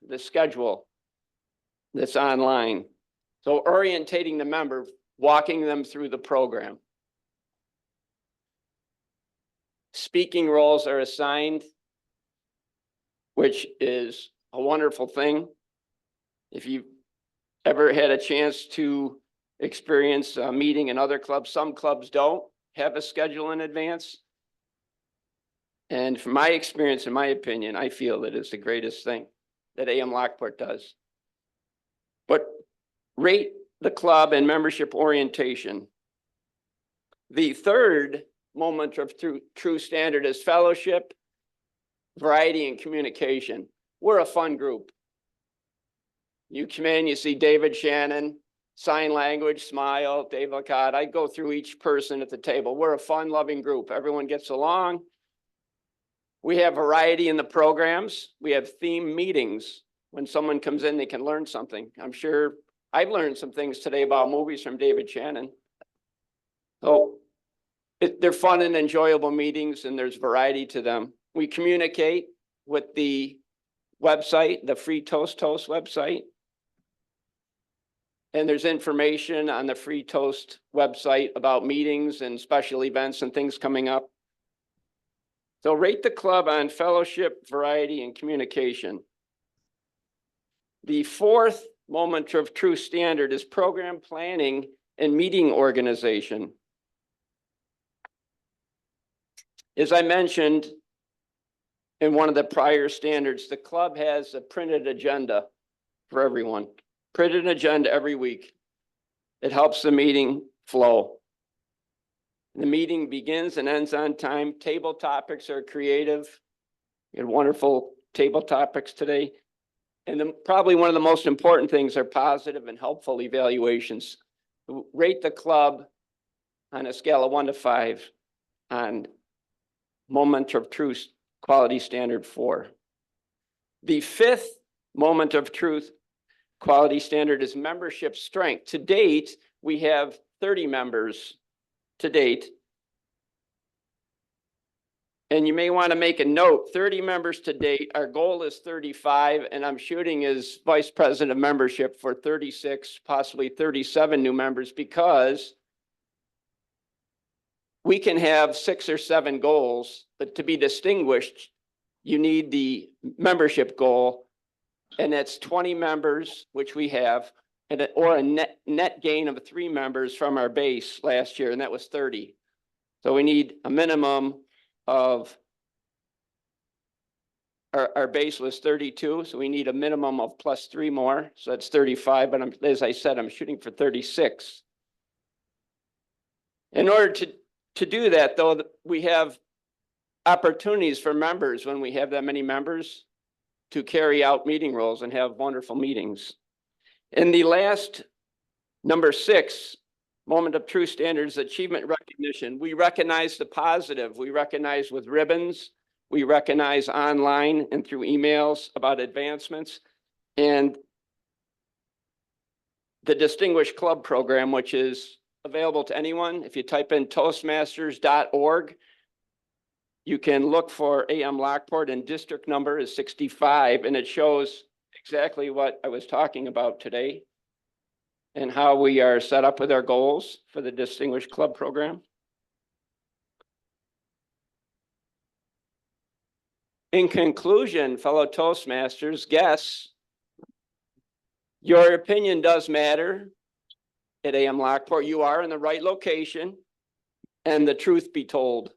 L: the schedule that's online. So orientating the member, walking them through the program. Speaking roles are assigned, which is a wonderful thing. If you've ever had a chance to experience a meeting in other clubs, some clubs don't have a schedule in advance. And from my experience, in my opinion, I feel that it's the greatest thing that AM Lockport does. But rate the club and membership orientation. The third moment of true standard is fellowship, variety, and communication. We're a fun group. You come in, you see David Shannon, sign language, smile, Dave Lacotte. I go through each person at the table. We're a fun, loving group. Everyone gets along. We have variety in the programs. We have theme meetings. When someone comes in, they can learn something. I'm sure I've learned some things today about movies from David Shannon. So they're fun and enjoyable meetings, and there's variety to them. We communicate with the website, the Free Toast website. And there's information on the Free Toast website about meetings and special events and things coming up. So rate the club on fellowship, variety, and communication. The fourth moment of truth standard is program planning and meeting organization. As I mentioned in one of the prior standards, the club has a printed agenda for everyone. Printed agenda every week. It helps the meeting flow. The meeting begins and ends on time. Table topics are creative. We had wonderful table topics today. And probably one of the most important things are positive and helpful evaluations. Rate the club on a scale of 1 to 5 on moment of truth quality standard 4. The fifth moment of truth quality standard is membership strength. To date, we have 30 members to date. And you may want to make a note, 30 members to date. Our goal is 35, and I'm shooting as vice president of membership for 36, possibly 37 new members, because we can have 6 or 7 goals, but to be distinguished, you need the membership goal, and that's 20 members, which we have, and or a net gain of 3 members from our base last year, and that was 30. So we need a minimum of, our base was 32, so we need a minimum of plus 3 more, so that's 35, but as I said, I'm shooting for 36. In order to do that, though, we have opportunities for members when we have that many members to carry out meeting roles and have wonderful meetings. In the last, number 6, moment of truth standards, achievement recognition. We recognize the positive. We recognize with ribbons. We recognize online and through emails about advancements. And the Distinguished Club program, which is available to anyone. If you type in toastmasters.org, you can look for AM Lockport, and district number is 65, and it shows exactly what I was talking about today and how we are set up with our goals for the Distinguished Club program. In conclusion, fellow Toastmasters, guests, your opinion does matter at AM Lockport. You are in the right location, and the truth be told,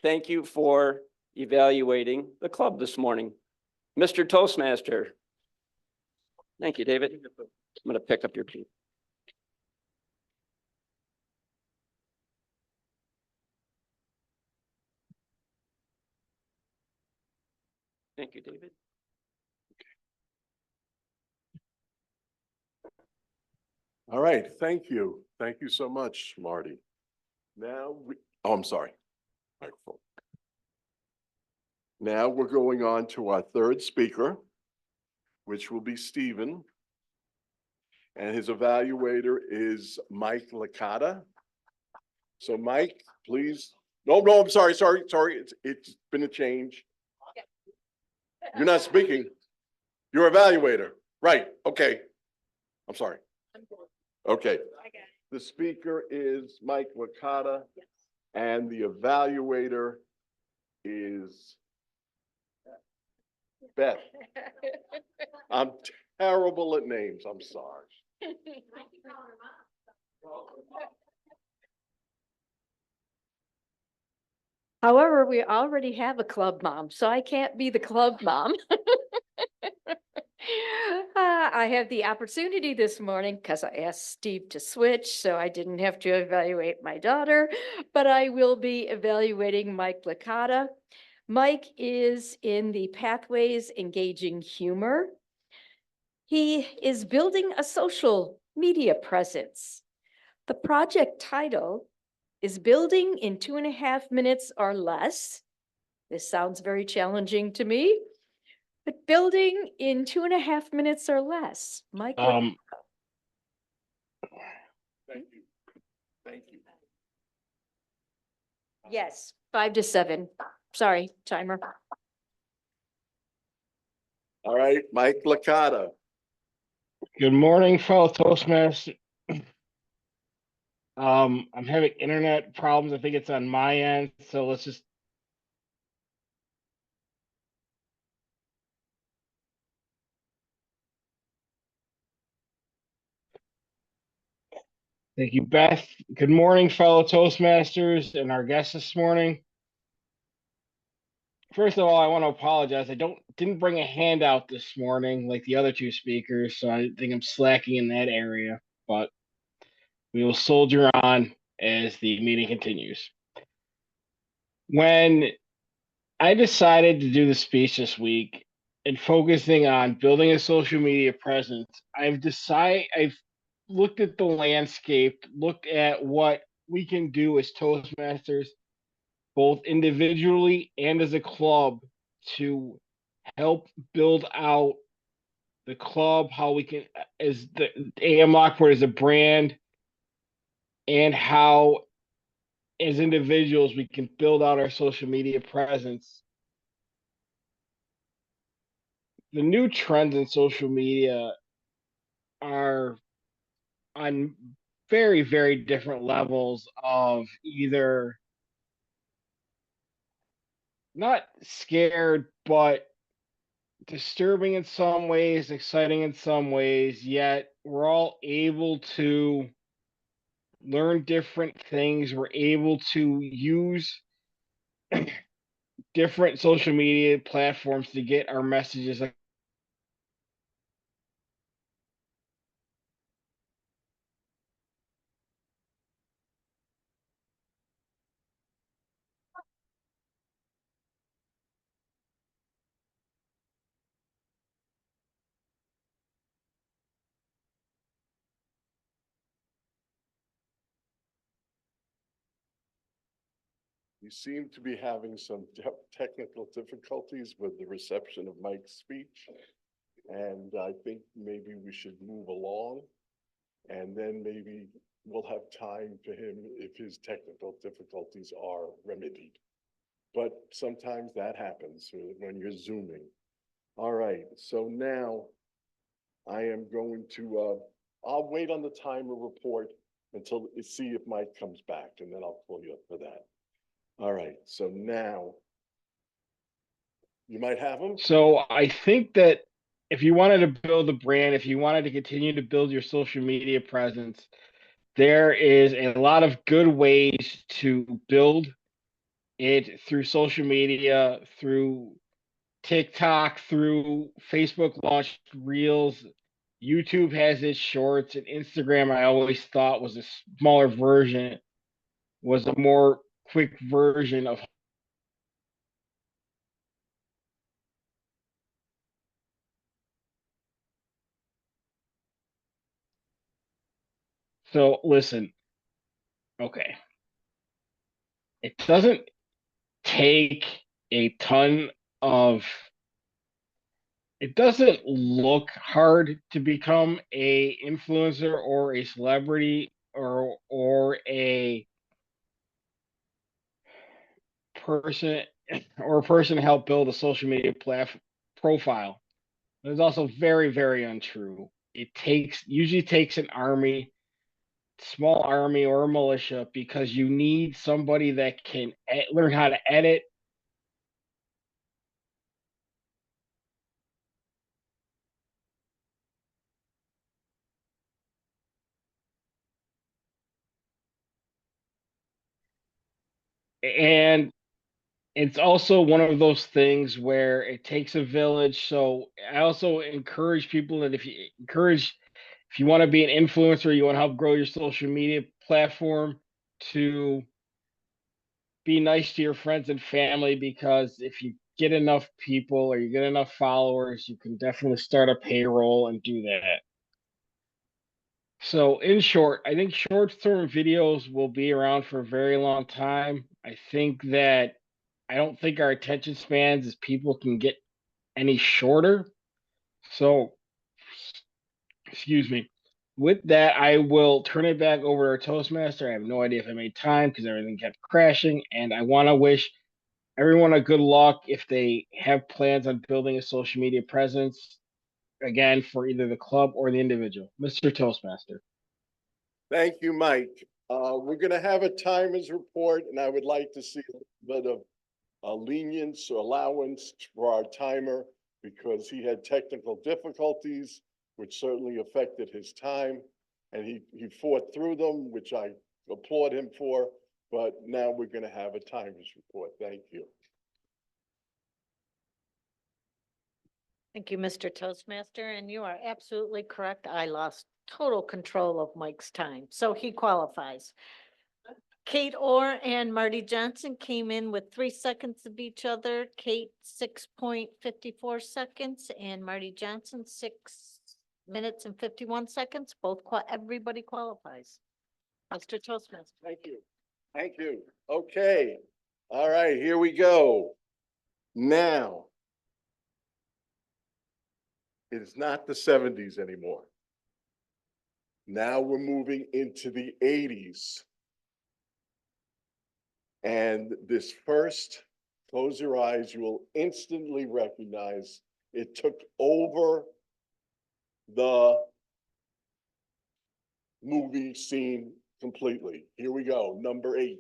L: thank you for evaluating the club this morning. Mr. Toastmaster. Thank you, David. I'm going to pick up your key. Thank you, David.
C: All right, thank you. Thank you so much, Marty. Now, I'm sorry. Microphone. Now we're going on to our third speaker, which will be Stephen. And his evaluator is Mike Licata. So Mike, please. No, I'm sorry. It's been a change. You're not speaking. You're evaluator. Right, okay. I'm sorry. Okay. The speaker is Mike Licata. And the evaluator is Beth. I'm terrible at names. I'm sorry.
P: However, we already have a club mom, so I can't be the club mom. I have the opportunity this morning because I asked Steve to switch, so I didn't have to evaluate my daughter, but I will be evaluating Mike Licata. Mike is in the Pathways Engaging Humor. He is building a social media presence. The project title is Building in 2.5 minutes or less. This sounds very challenging to me, but building in 2.5 minutes or less. Mike.
C: Thank you. Thank you.
P: Yes, 5 to 7. Sorry, timer.
C: All right, Mike Licata.
Q: Good morning, fellow Toastmasters. I'm having internet problems. I think it's on my end, so let's just. Thank you, Beth. Good morning, fellow Toastmasters and our guests this morning. First of all, I want to apologize. I didn't bring a handout this morning like the other two speakers, so I think I'm slacking in that area, but we will soldier on as the meeting continues. When I decided to do the speech this week and focusing on building a social media presence, I've looked at the landscape, looked at what we can do as Toastmasters, both individually and as a club, to help build out the club, how we can, as the AM Lockport as a brand, and how as individuals we can build out our social media presence. The new trends in social media are on very, very different levels of either not scared, but disturbing in some ways, exciting in some ways, yet we're all able to learn different things. We're able to use different social media platforms to get our messages.
C: You seem to be having some technical difficulties with the reception of Mike's speech. And I think maybe we should move along. And then maybe we'll have time for him if his technical difficulties are remedied. But sometimes that happens when you're Zooming. All right, so now I am going to, I'll wait on the timer report until see if Mike comes back, and then I'll pull you up for that. All right, so now you might have them.
Q: So I think that if you wanted to build a brand, if you wanted to continue to build your social media presence, there is a lot of good ways to build it through social media, through TikTok, through Facebook launched Reels. YouTube has its shorts, and Instagram, I always thought was a smaller version, was a more quick version of. So listen, okay. It doesn't take a ton of, it doesn't look hard to become a influencer or a celebrity or a person or a person to help build a social media profile. It's also very, very untrue. It usually takes an army, small army or a militia, because you need somebody that can learn how to edit. And it's also one of those things where it takes a village. So I also encourage people that if you want to be an influencer, you want to help grow your social media platform, to be nice to your friends and family, because if you get enough people or you get enough followers, you can definitely start a payroll and do that. So in short, I think short term videos will be around for a very long time. I don't think our attention spans as people can get any shorter. So, excuse me. With that, I will turn it back over to our Toastmaster. I have no idea if I made time because everything kept crashing, and I want to wish everyone a good luck if they have plans on building a social media presence, again, for either the club or the individual. Mr. Toastmaster.
C: Thank you, Mike. We're gonna have a timers report, and I would like to see a bit of lenience or allowance for our timer because he had technical difficulties, which certainly affected his time. And he fought through them, which I applaud him for, but now we're gonna have a timers report. Thank you.
D: Thank you, Mr. Toastmaster, and you are absolutely correct. I lost total control of Mike's time, so he qualifies. Kate Orr and Marty Johnson came in with 3 seconds of each other. Kate 6.54 seconds and Marty Johnson 6 minutes and 51 seconds. Everybody qualifies. Mr. Toastmaster.
C: Thank you. Thank you. Okay. All right, here we go. Now, it is not the 70s anymore. Now we're moving into the 80s. And this first, close your eyes, you will instantly recognize it took over the movie scene completely. Here we go, number 8.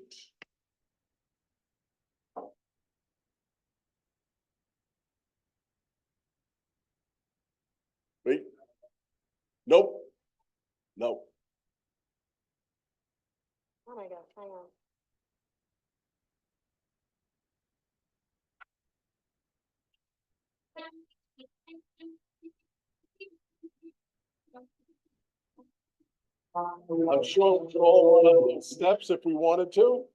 C: Wait. Nope. Nope.
M: Oh my gosh, hang on.
C: I'm sure we could all run up those steps if we wanted to.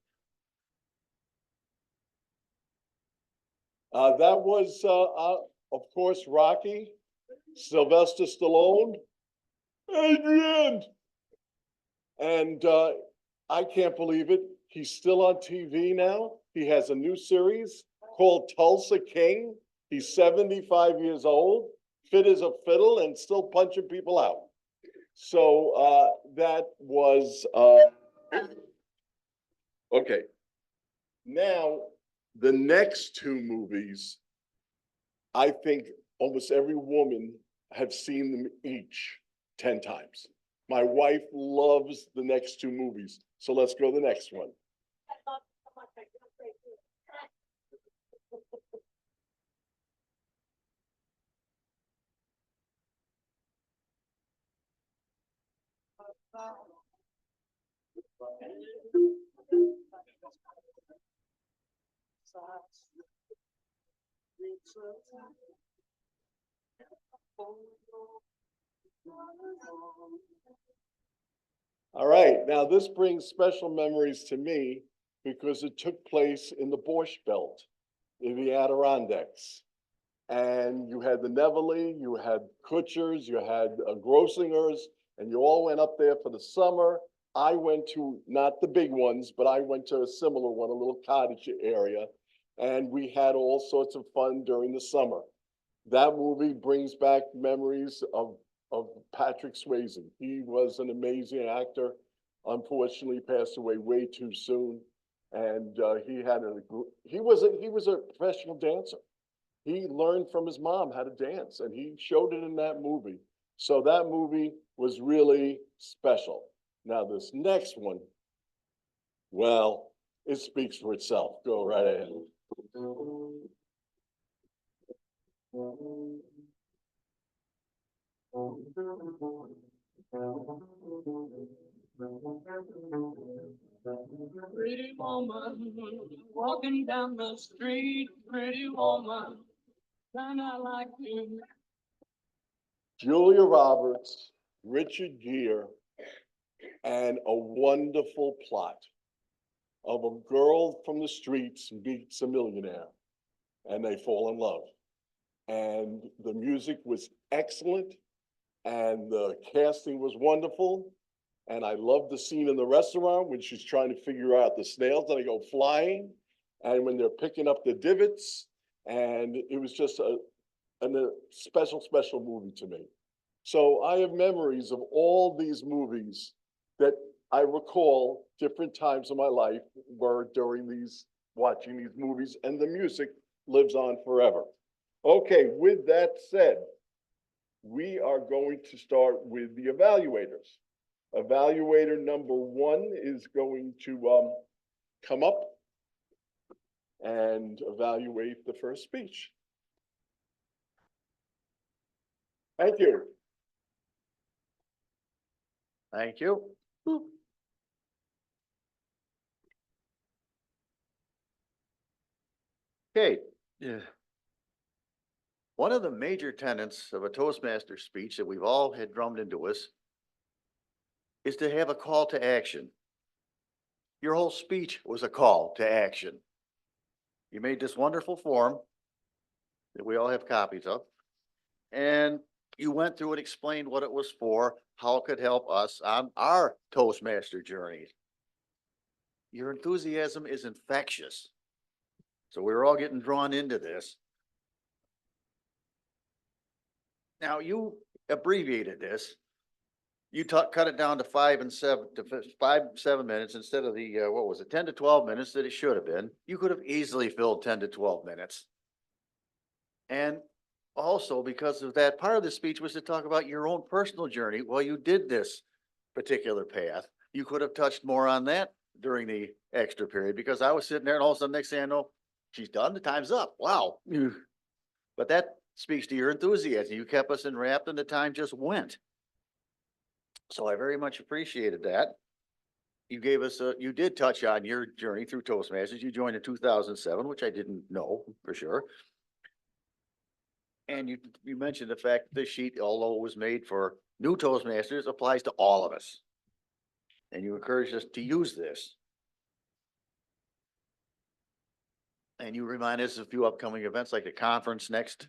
C: That was, of course, Rocky, Sylvester Stallone, Adrian. And I can't believe it. He's still on TV now. He has a new series called Tulsa King. He's 75 years old, fit as a fiddle, and still punching people out. So that was okay. Now, the next 2 movies, I think almost every woman have seen them each 10 times. My wife loves the next 2 movies. So let's go to the next one. All right, now this brings special memories to me because it took place in the Borscht Belt in the Adirondacks. And you had the Nevele, you had Kutchers, you had Grossingers, and you all went up there for the summer. I went to, not the big ones, but I went to a similar one, a little cottage area, and we had all sorts of fun during the summer. That movie brings back memories of Patrick Swayze. He was an amazing actor. Unfortunately, passed away way too soon. And he was a professional dancer. He learned from his mom how to dance, and he showed it in that movie. So that movie was really special. Now this next one, well, it speaks for itself. Go right ahead.
R: Pretty woman, walking down the street, pretty woman, kinda like you.
C: Julia Roberts, Richard Gere, and a wonderful plot of a girl from the streets meets a millionaire, and they fall in love. And the music was excellent, and the casting was wonderful. And I love the scene in the restaurant when she's trying to figure out the snails that go flying, and when they're picking up the divots. And it was just a special, special movie to me. So I have memories of all these movies that I recall different times of my life were during watching these movies, and the music lives on forever. Okay, with that said, we are going to start with the evaluators. Evaluator number 1 is going to come up and evaluate the first speech. Thank you.
N: Thank you. Okay. Yeah. One of the major tenets of a Toastmaster speech that we've all had drummed into us is to have a call to action. Your whole speech was a call to action. You made this wonderful form that we all have copies of, and you went through and explained what it was for, how it could help us on our Toastmaster journey. Your enthusiasm is infectious. So we're all getting drawn into this. Now you abbreviated this. You cut it down to 5 and 7 minutes instead of the, what was it, 10 to 12 minutes that it should have been. You could have easily filled 10 to 12 minutes. And also because of that, part of the speech was to talk about your own personal journey while you did this particular path. You could have touched more on that during the extra period, because I was sitting there and all of a sudden next thing I know, she's done, the time's up. Wow. But that speaks to your enthusiasm. You kept us enwrapped and the time just went. So I very much appreciated that. You gave us you did touch on your journey through Toastmasters. You joined in 2007, which I didn't know for sure. And you mentioned the fact that this sheet, although it was made for new Toastmasters, applies to all of us. And you encouraged us to use this. And you remind us of a few upcoming events like the conference next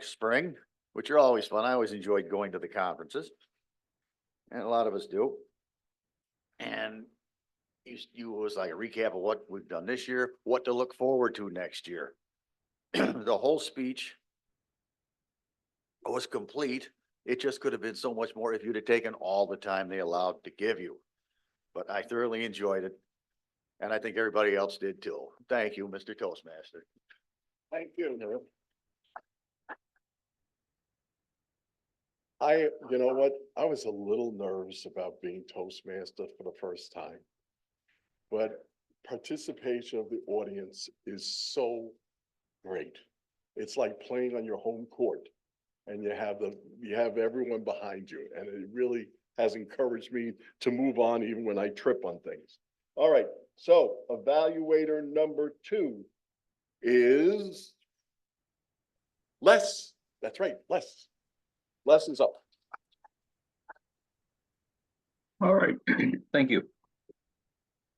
N: spring, which are always fun. I always enjoyed going to the conferences. And a lot of us do. And you was like a recap of what we've done this year, what to look forward to next year. The whole speech was complete. It just could have been so much more if you'd have taken all the time they allowed to give you. But I thoroughly enjoyed it. And I think everybody else did too. Thank you, Mr. Toastmaster.
C: Thank you. You know what? I was a little nervous about being Toastmaster for the first time. But participation of the audience is so great. It's like playing on your home court, and you have everyone behind you, and it really has encouraged me to move on even when I trip on things. All right, so evaluator number 2 is Les, that's right, Les. Les is up.
O: All right, thank you.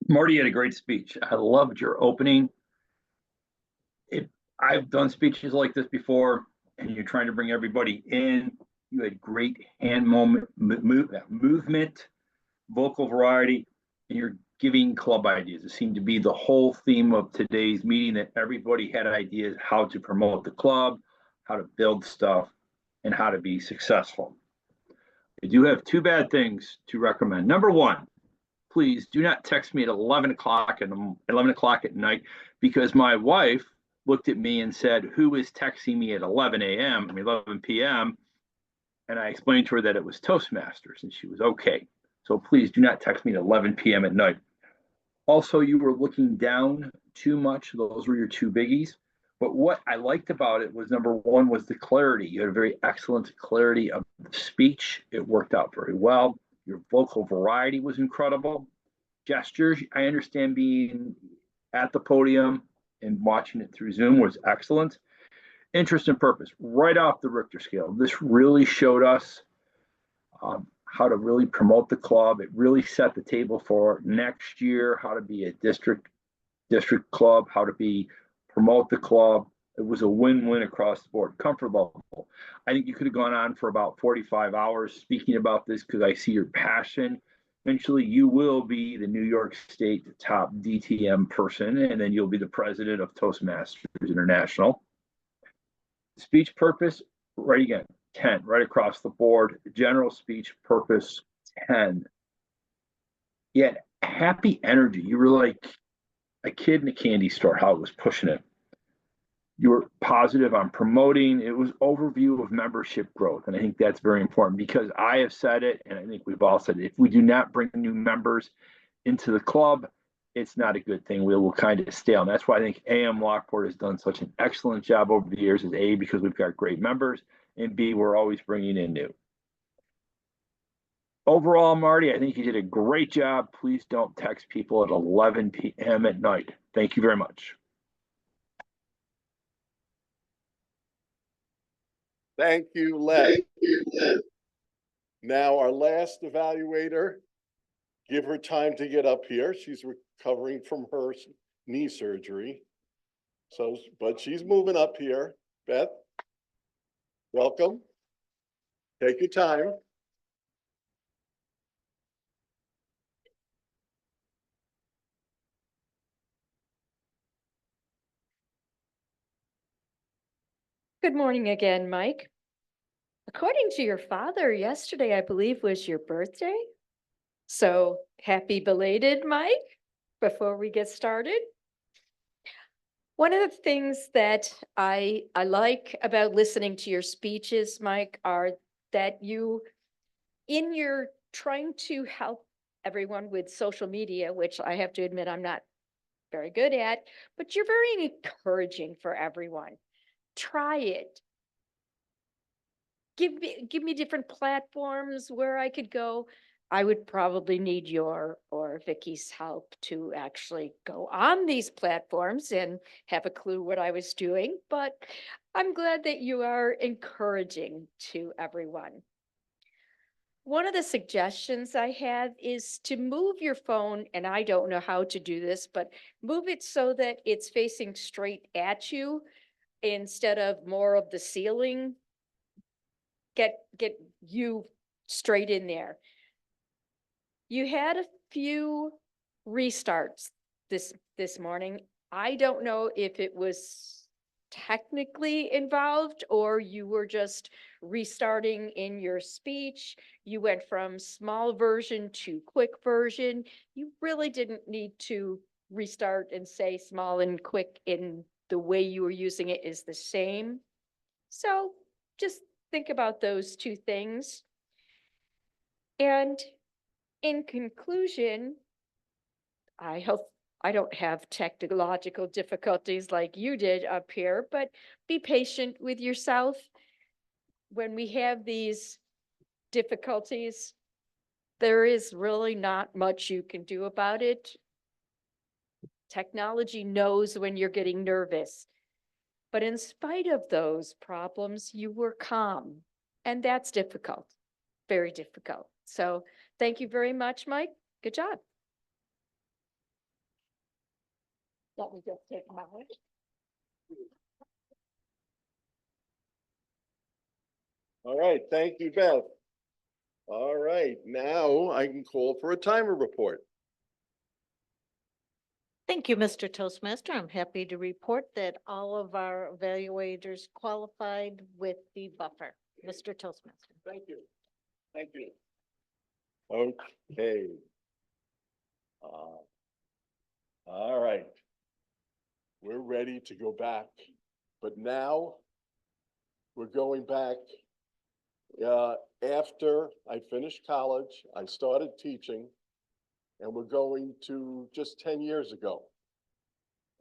O: Marty had a great speech. I loved your opening. I've done speeches like this before, and you're trying to bring everybody in. You had great hand movement, vocal variety, and you're giving club ideas. It seemed to be the whole theme of today's meeting, that everybody had ideas how to promote the club, how to build stuff, and how to be successful. I do have two bad things to recommend. Number one, please do not text me at 11 o'clock at night, because my wife looked at me and said, "Who is texting me at 11 p.m.?" And I explained to her that it was Toastmasters, and she was okay. So please do not text me at 11 p.m. at night. Also, you were looking down too much. Those were your two biggies. But what I liked about it was, number one, was the clarity. You had a very excellent clarity of the speech. It worked out very well. Your vocal variety was incredible. Gestures, I understand, being at the podium and watching it through Zoom was excellent. Interest and purpose, right off the Richter scale. This really showed us how to really promote the club. It really set the table for next year, how to be a district club, how to promote the club. It was a win-win across the board. Comfort level. I think you could have gone on for about 45 hours speaking about this, because I see your passion. Eventually, you will be the New York State top DTM person, and then you'll be the president of Toastmasters International. Speech purpose, right again, 10, right across the board. General speech purpose, 10. Yet happy energy. You were like a kid in a candy store, how it was pushing it. You were positive on promoting. It was overview of membership growth. And I think that's very important, because I have said it, and I think we've all said it, if we do not bring new members into the club, it's not a good thing. We will kind of stale. And that's why I think AM Lockport has done such an excellent job over the years, is A, because we've got great members, and B, we're always bringing in new. Overall, Marty, I think you did a great job. Please don't text people at 11 p.m. at night. Thank you very much.
C: Thank you, Les. Now, our last evaluator, give her time to get up here. She's recovering from her knee surgery. So, but she's moving up here. Beth, welcome. Take your time.
P: Good morning again, Mike. According to your father, yesterday, I believe, was your birthday. So happy belated, Mike, before we get started. One of the things that I like about listening to your speeches, Mike, are that you, in your trying to help everyone with social media, which I have to admit I'm not very good at, but you're very encouraging for everyone. Try it. Give me different platforms where I could go. I would probably need your or Vicky's help to actually go on these platforms and have a clue what I was doing, but I'm glad that you are encouraging to everyone. One of the suggestions I have is to move your phone, and I don't know how to do this, but move it so that it's facing straight at you instead of more of the ceiling. Get you straight in there. You had a few restarts this morning. I don't know if it was technically involved or you were just restarting in your speech. You went from small version to quick version. You really didn't need to restart and say small and quick, in the way you were using it is the same. So just think about those two things. And in conclusion, I hope I don't have technological difficulties like you did up here, but be patient with yourself. When we have these difficulties, there is really not much you can do about it. Technology knows when you're getting nervous. But in spite of those problems, you were calm. And that's difficult, very difficult. So thank you very much, Mike. Good job. Let me just take mine.
C: All right, thank you, Beth. All right, now I can call for a timer report.
D: Thank you, Mr. Toastmaster. I'm happy to report that all of our evaluators qualified with the buffer. Mr. Toastmaster.
C: Thank you. Thank you. Okay. All right. We're ready to go back, but now we're going back. After I finished college, I started teaching, and we're going to just 10 years ago.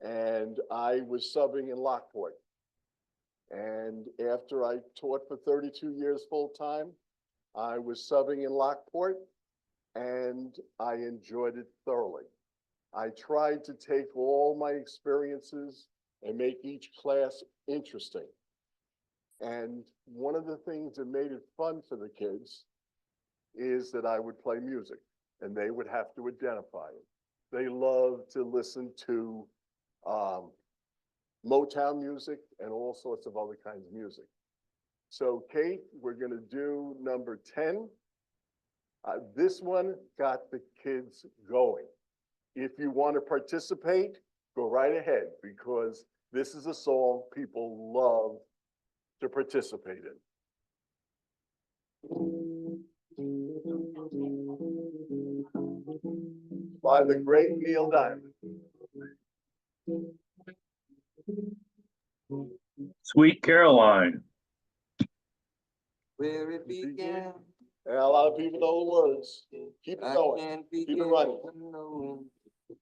C: And I was subbing in Lockport. And after I taught for 32 years full time, I was subbing in Lockport, and I enjoyed it thoroughly. I tried to take all my experiences and make each class interesting. And one of the things that made it fun for the kids is that I would play music and they would have to identify it. They love to listen to Motown music and all sorts of other kinds of music. So Kate, we're gonna do number 10. This one got the kids going. If you want to participate, go right ahead, because this is a song people love to participate in. By the great Neil Diamond.
O: Sweet Caroline.
R: Where it began.
C: And a lot of people know the words. Keep it going. Keep it running.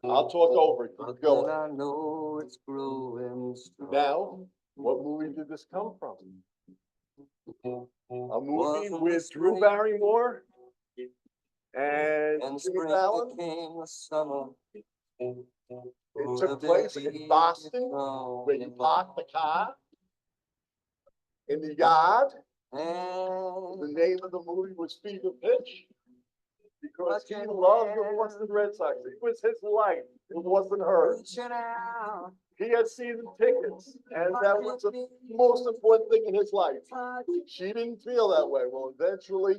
C: I'll talk over it. Keep going.
R: I know it's growing strong.
C: Now, what movie did this come from? A movie with Drew Barrymore and Jimmy Fallon. It took place in Boston, where you park the car in the yard. The name of the movie was Fever Pitch, because he loved the Boston Red Sox. It was his life. It wasn't hers. He had season tickets, and that was the most important thing in his life. She didn't feel that way. Well, eventually,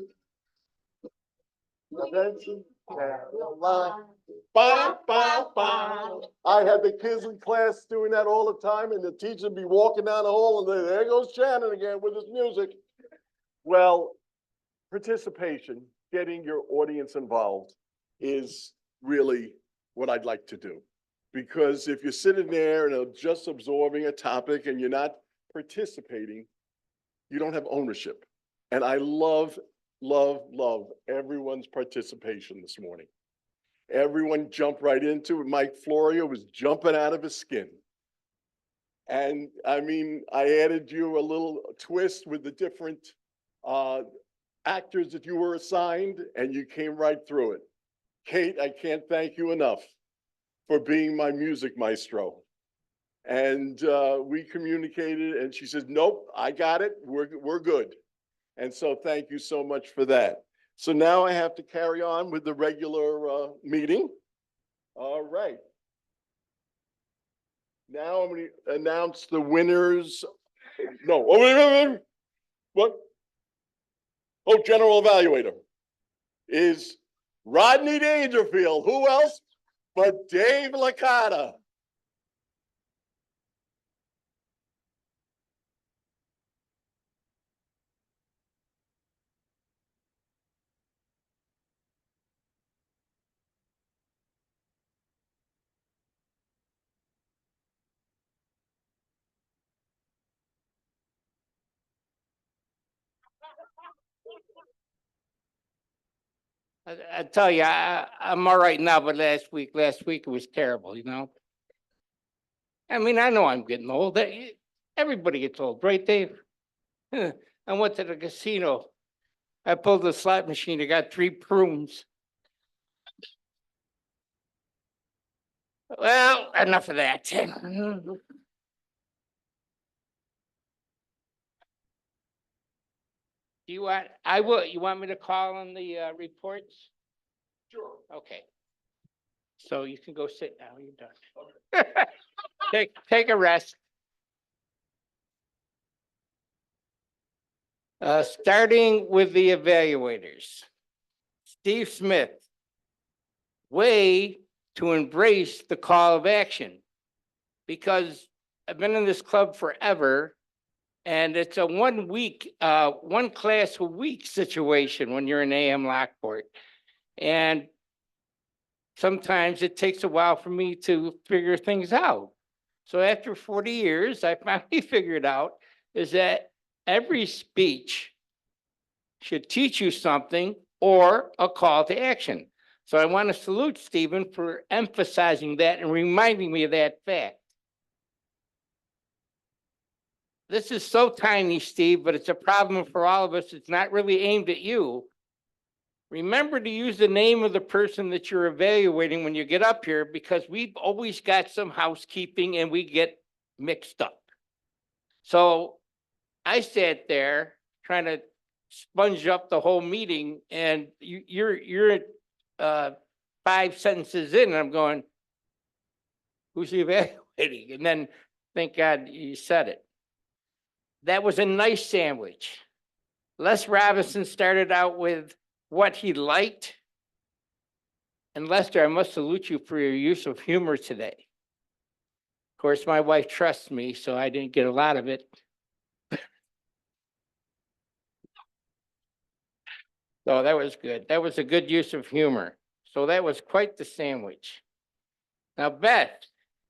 C: Caroline. Ba, ba, ba. I had the kids in class doing that all the time, and the teacher would be walking down the hall, and there goes Shannon again with his music. Well, participation, getting your audience involved, is really what I'd like to do. Because if you're sitting there and just absorbing a topic and you're not participating, you don't have ownership. And I love, love, love everyone's participation this morning. Everyone jumped right into it. Mike Florio was jumping out of his skin. And I mean, I added you a little twist with the different actors that you were assigned, and you came right through it. Kate, I can't thank you enough for being my music maestro. And we communicated, and she says, nope, I got it, we're good. And so thank you so much for that. So now I have to carry on with the regular meeting. All right. Now I'm going to announce the winners. No, oh, wait. What? Oh, general evaluator is Rodney Dangerfield. Who else but Dave Licata?
S: I tell you, I'm all right now, but last week it was terrible, you know? I mean, I know I'm getting old. Everybody gets old, right, Dave? I went to the casino. I pulled the slot machine. I got 3 prunes. Well, enough of that. Do you want, you want me to call on the reports? Sure. Okay. So you can go sit now, you're done. Take a rest. Starting with the evaluators. Steve Smith, way to embrace the call of action. Because I've been in this club forever, and it's a 1 week, one class a week situation when you're in AM Lockport. And sometimes it takes a while for me to figure things out. So after 40 years, I finally figured out is that every speech should teach you something or a call to action. So I want to salute Stephen for emphasizing that and reminding me of that fact. This is so tiny, Steve, but it's a problem for all of us. It's not really aimed at you. Remember to use the name of the person that you're evaluating when you get up here, because we've always got some housekeeping and we get mixed up. So I sat there trying to sponge up the whole meeting, and you're 5 sentences in, and I'm going, who's he evaluating? And then thank God you said it. That was a nice sandwich. Les Robinson started out with what he liked. And Lester, I must salute you for your use of humor today. Of course, my wife trusts me, so I didn't get a lot of it. So that was good. That was a good use of humor. So that was quite the sandwich. Now, Beth,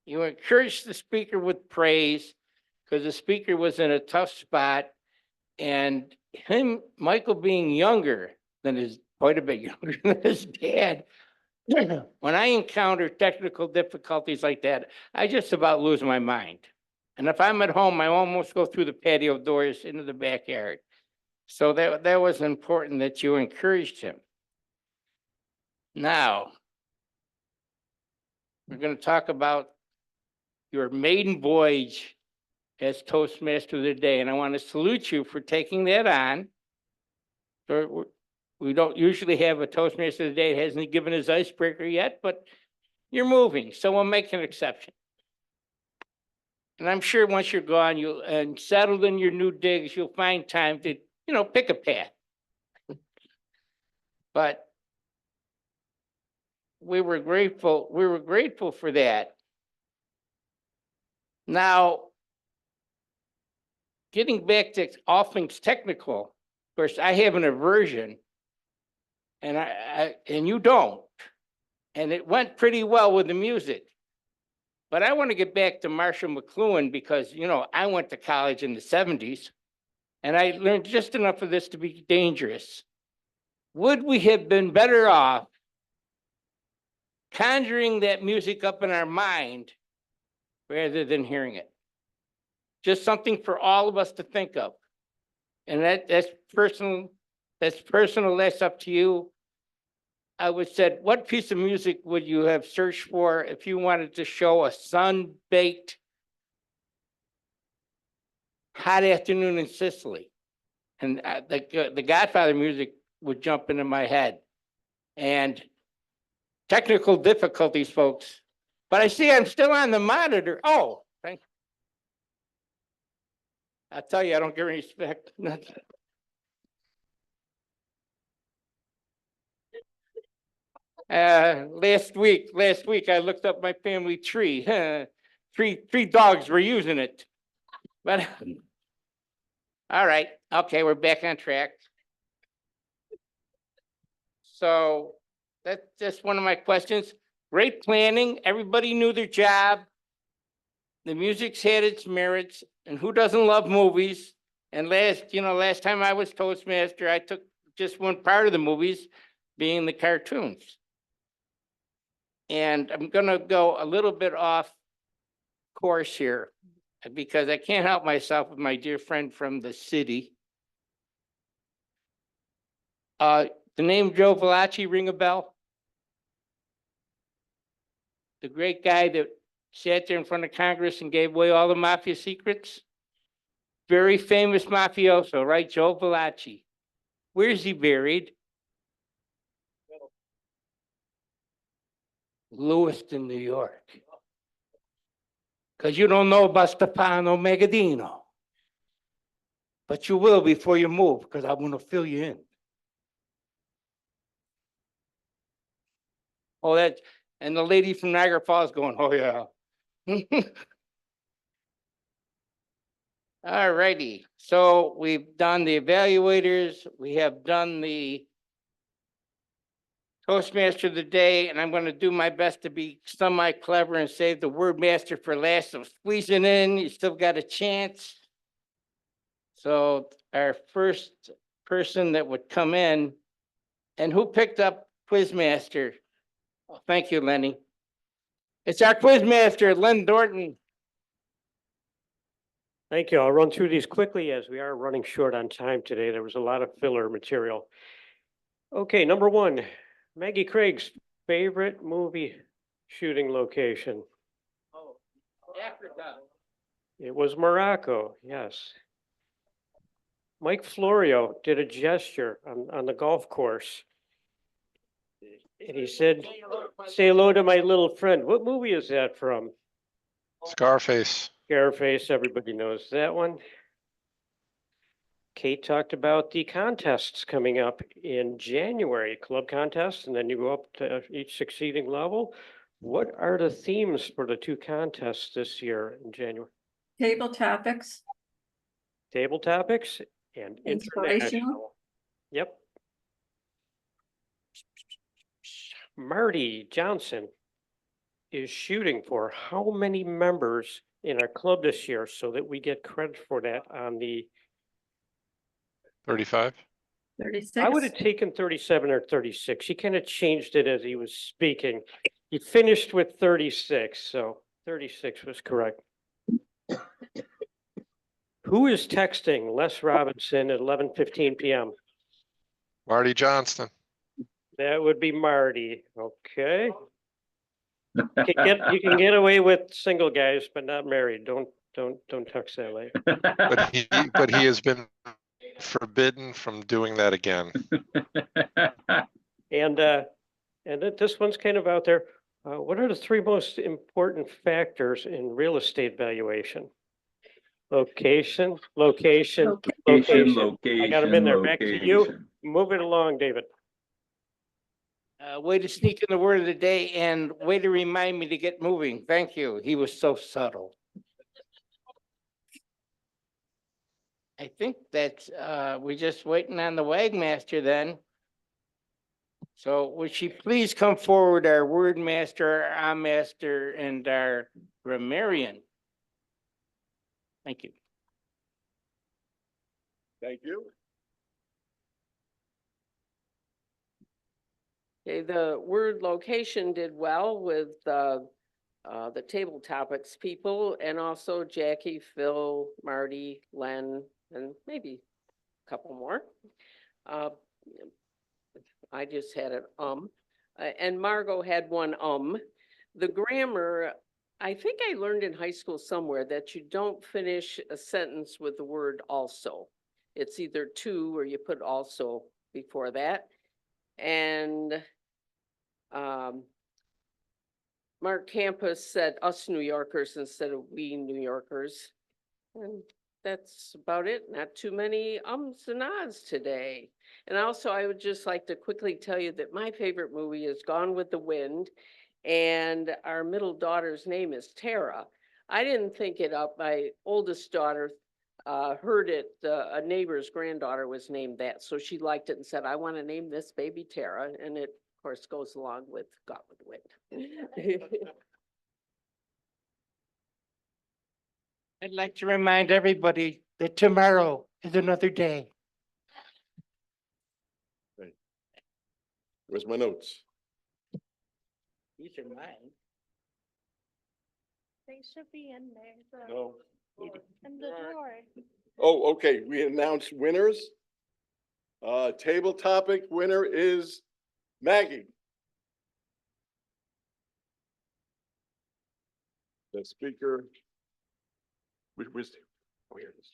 S: you encouraged the speaker with praise because the speaker was in a tough spot, and Michael being younger than quite a bit younger than his dad. When I encounter technical difficulties like that, I just about lose my mind. And if I'm at home, I almost go through the patio doors into the backyard. So that was important that you encouraged him. Now, we're going to talk about your maiden voyage as Toastmaster of the Day. And I want to salute you for taking that on. So we don't usually have a Toastmaster of the Day that hasn't given his icebreaker yet, but you're moving, so we'll make an exception. And I'm sure once you're gone, and settled in your new digs, you'll find time to, pick a path. But we were grateful for that. Now, getting back to all things technical, of course, I have an aversion, and and you don't. And it went pretty well with the music. But I want to get back to Marshall McLuhan because, I went to college in the 70s and I learned just enough of this to be dangerous. Would we have been better off conjuring that music up in our mind rather than hearing it? Just something for all of us to think of. And that's personal. That's up to you. I would said, what piece of music would you have searched for if you wanted to show a sun-baked hot afternoon in Sicily? And the Godfather music would jump into my head. And technical difficulties, folks. But I see I'm still on the monitor. Oh, thank you. I tell you, I don't get any respect. Last week, I looked up my family tree. Three dogs were using it. But all right, okay, we're back on track. So that's just one of my questions. Great planning. Everybody knew their job. The music's had its merits, and who doesn't love movies? And last time I was Toastmaster, I took just one part of the movies, being the cartoons. And I'm gonna go a little bit off course here because I can't help myself with my dear friend from the city. The name Joe Valachi ring a bell? The great guy that sat there in front of Congress and gave away all the mafia secrets? Very famous mafioso, right? Joe Valachi. Where's he buried? Lewiston, New York. Because you don't know about Stefano Megadino. But you will before you move, because I'm going to fill you in. Oh, that, and the lady from Niagara Falls going, oh, yeah. All righty. So we've done the evaluators. We have done the Toastmaster of the day, and I'm going to do my best to be semi-clever and save the word master for last. So squeezing in, you still got a chance. So our first person that would come in, and who picked up Quizmaster? Oh, thank you, Lenny. It's our Quizmaster, Len Dorton.
G: Thank you. I'll run through these quickly as we are running short on time today. There was a lot of filler material. Okay, number one, Maggie Craig's favorite movie shooting location.
S: Oh, Africa.
G: It was Morocco, yes. Mike Florio did a gesture on the golf course. And he said, say hello to my little friend. What movie is that from?
H: Scarface.
G: Scarface, everybody knows that one. Kate talked about the contests coming up in January, club contests, and then you go up to each succeeding level. What are the themes for the two contests this year in January?
P: Table topics.
G: Table topics and
P: Inspirational.
G: international. Yep. Marty Johnson is shooting for how many members in our club this year so that we get credit for that on the
H: 35.
P: 36.
G: I would have taken 37 or 36. He kind of changed it as he was speaking. He finished with 36, so 36 was correct. Who is texting Les Robinson at 11:15 p.m.?
H: Marty Johnston.
G: That would be Marty. Okay. You can get away with single guys, but not married. Don't text that later.
H: But he has been forbidden from doing that again.
G: And this one's kind of out there. What are the three most important factors in real estate valuation? Location, location, location. I got them in there. Back to you. Move it along, David.
S: Way to sneak in the word of the day and way to remind me to get moving. Thank you. He was so subtle. I think that we're just waiting on the Wagmaster then. So would she please come forward, our word master, our master, and our grammarian? Thank you.
C: Thank you.
E: Okay, the word location did well with the table topics people, and also Jackie, Phil, Marty, Len, and maybe a couple more. I just had an and Margot had one The grammar, I think I learned in high school somewhere that you don't finish a sentence with the word also. It's either to or you put also before that. And Mark Campus said us New Yorkers instead of we New Yorkers. And that's about it. Not too many ums and ahs today. And also, I would just like to quickly tell you that my favorite movie is Gone with the Wind, and our middle daughter's name is Tara. I didn't think it up. My oldest daughter heard it. A neighbor's granddaughter was named that, so she liked it and said, "I want to name this baby Tara," and it, of course, goes along with Gone with the Wind.
S: I'd like to remind everybody that tomorrow is another day.
C: Where's my notes?
S: These are mine.
B: They should be in there.
C: No.
B: In the drawer.
C: Oh, okay. We announced winners. Table topic winner is Maggie. The speaker. Oh, here it is.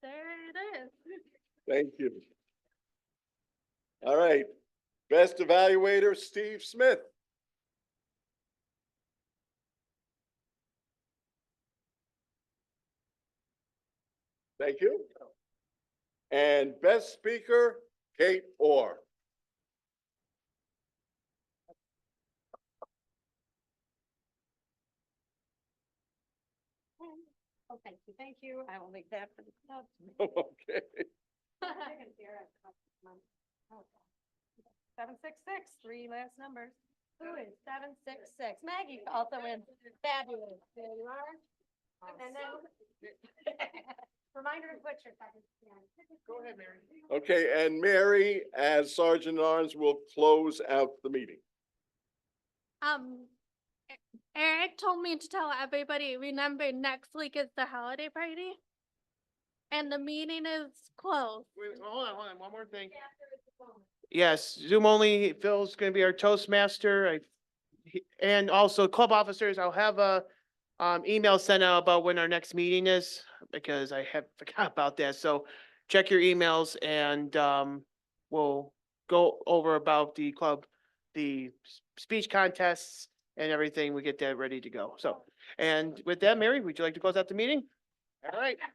B: There it is.
C: Thank you. All right. Best evaluator, Steve Smith. Thank you. And best speaker, Kate Orr.
P: Oh, thank you, thank you. I will make that for the club.
C: Okay.
P: 766, three last numbers. Who is 766? Maggie also wins. Fabulous. There you are. And then. Reminder to put your second. Go ahead, Mary.
C: Okay, and Mary, as Sergeant at Arms, will close out the meeting.
B: Eric told me to tell everybody, remember next week is the holiday party. And the meeting is closed.
A: Wait, hold on, one more thing. Yes, Zoom only. Phil's gonna be our Toastmaster. And also club officers, I'll have a email sent out about when our next meeting is, because I have forgot about that. So check your emails and we'll go over about the club, the speech contests and everything. We get that ready to go. So, and with that, Mary, would you like to close out the meeting? All right.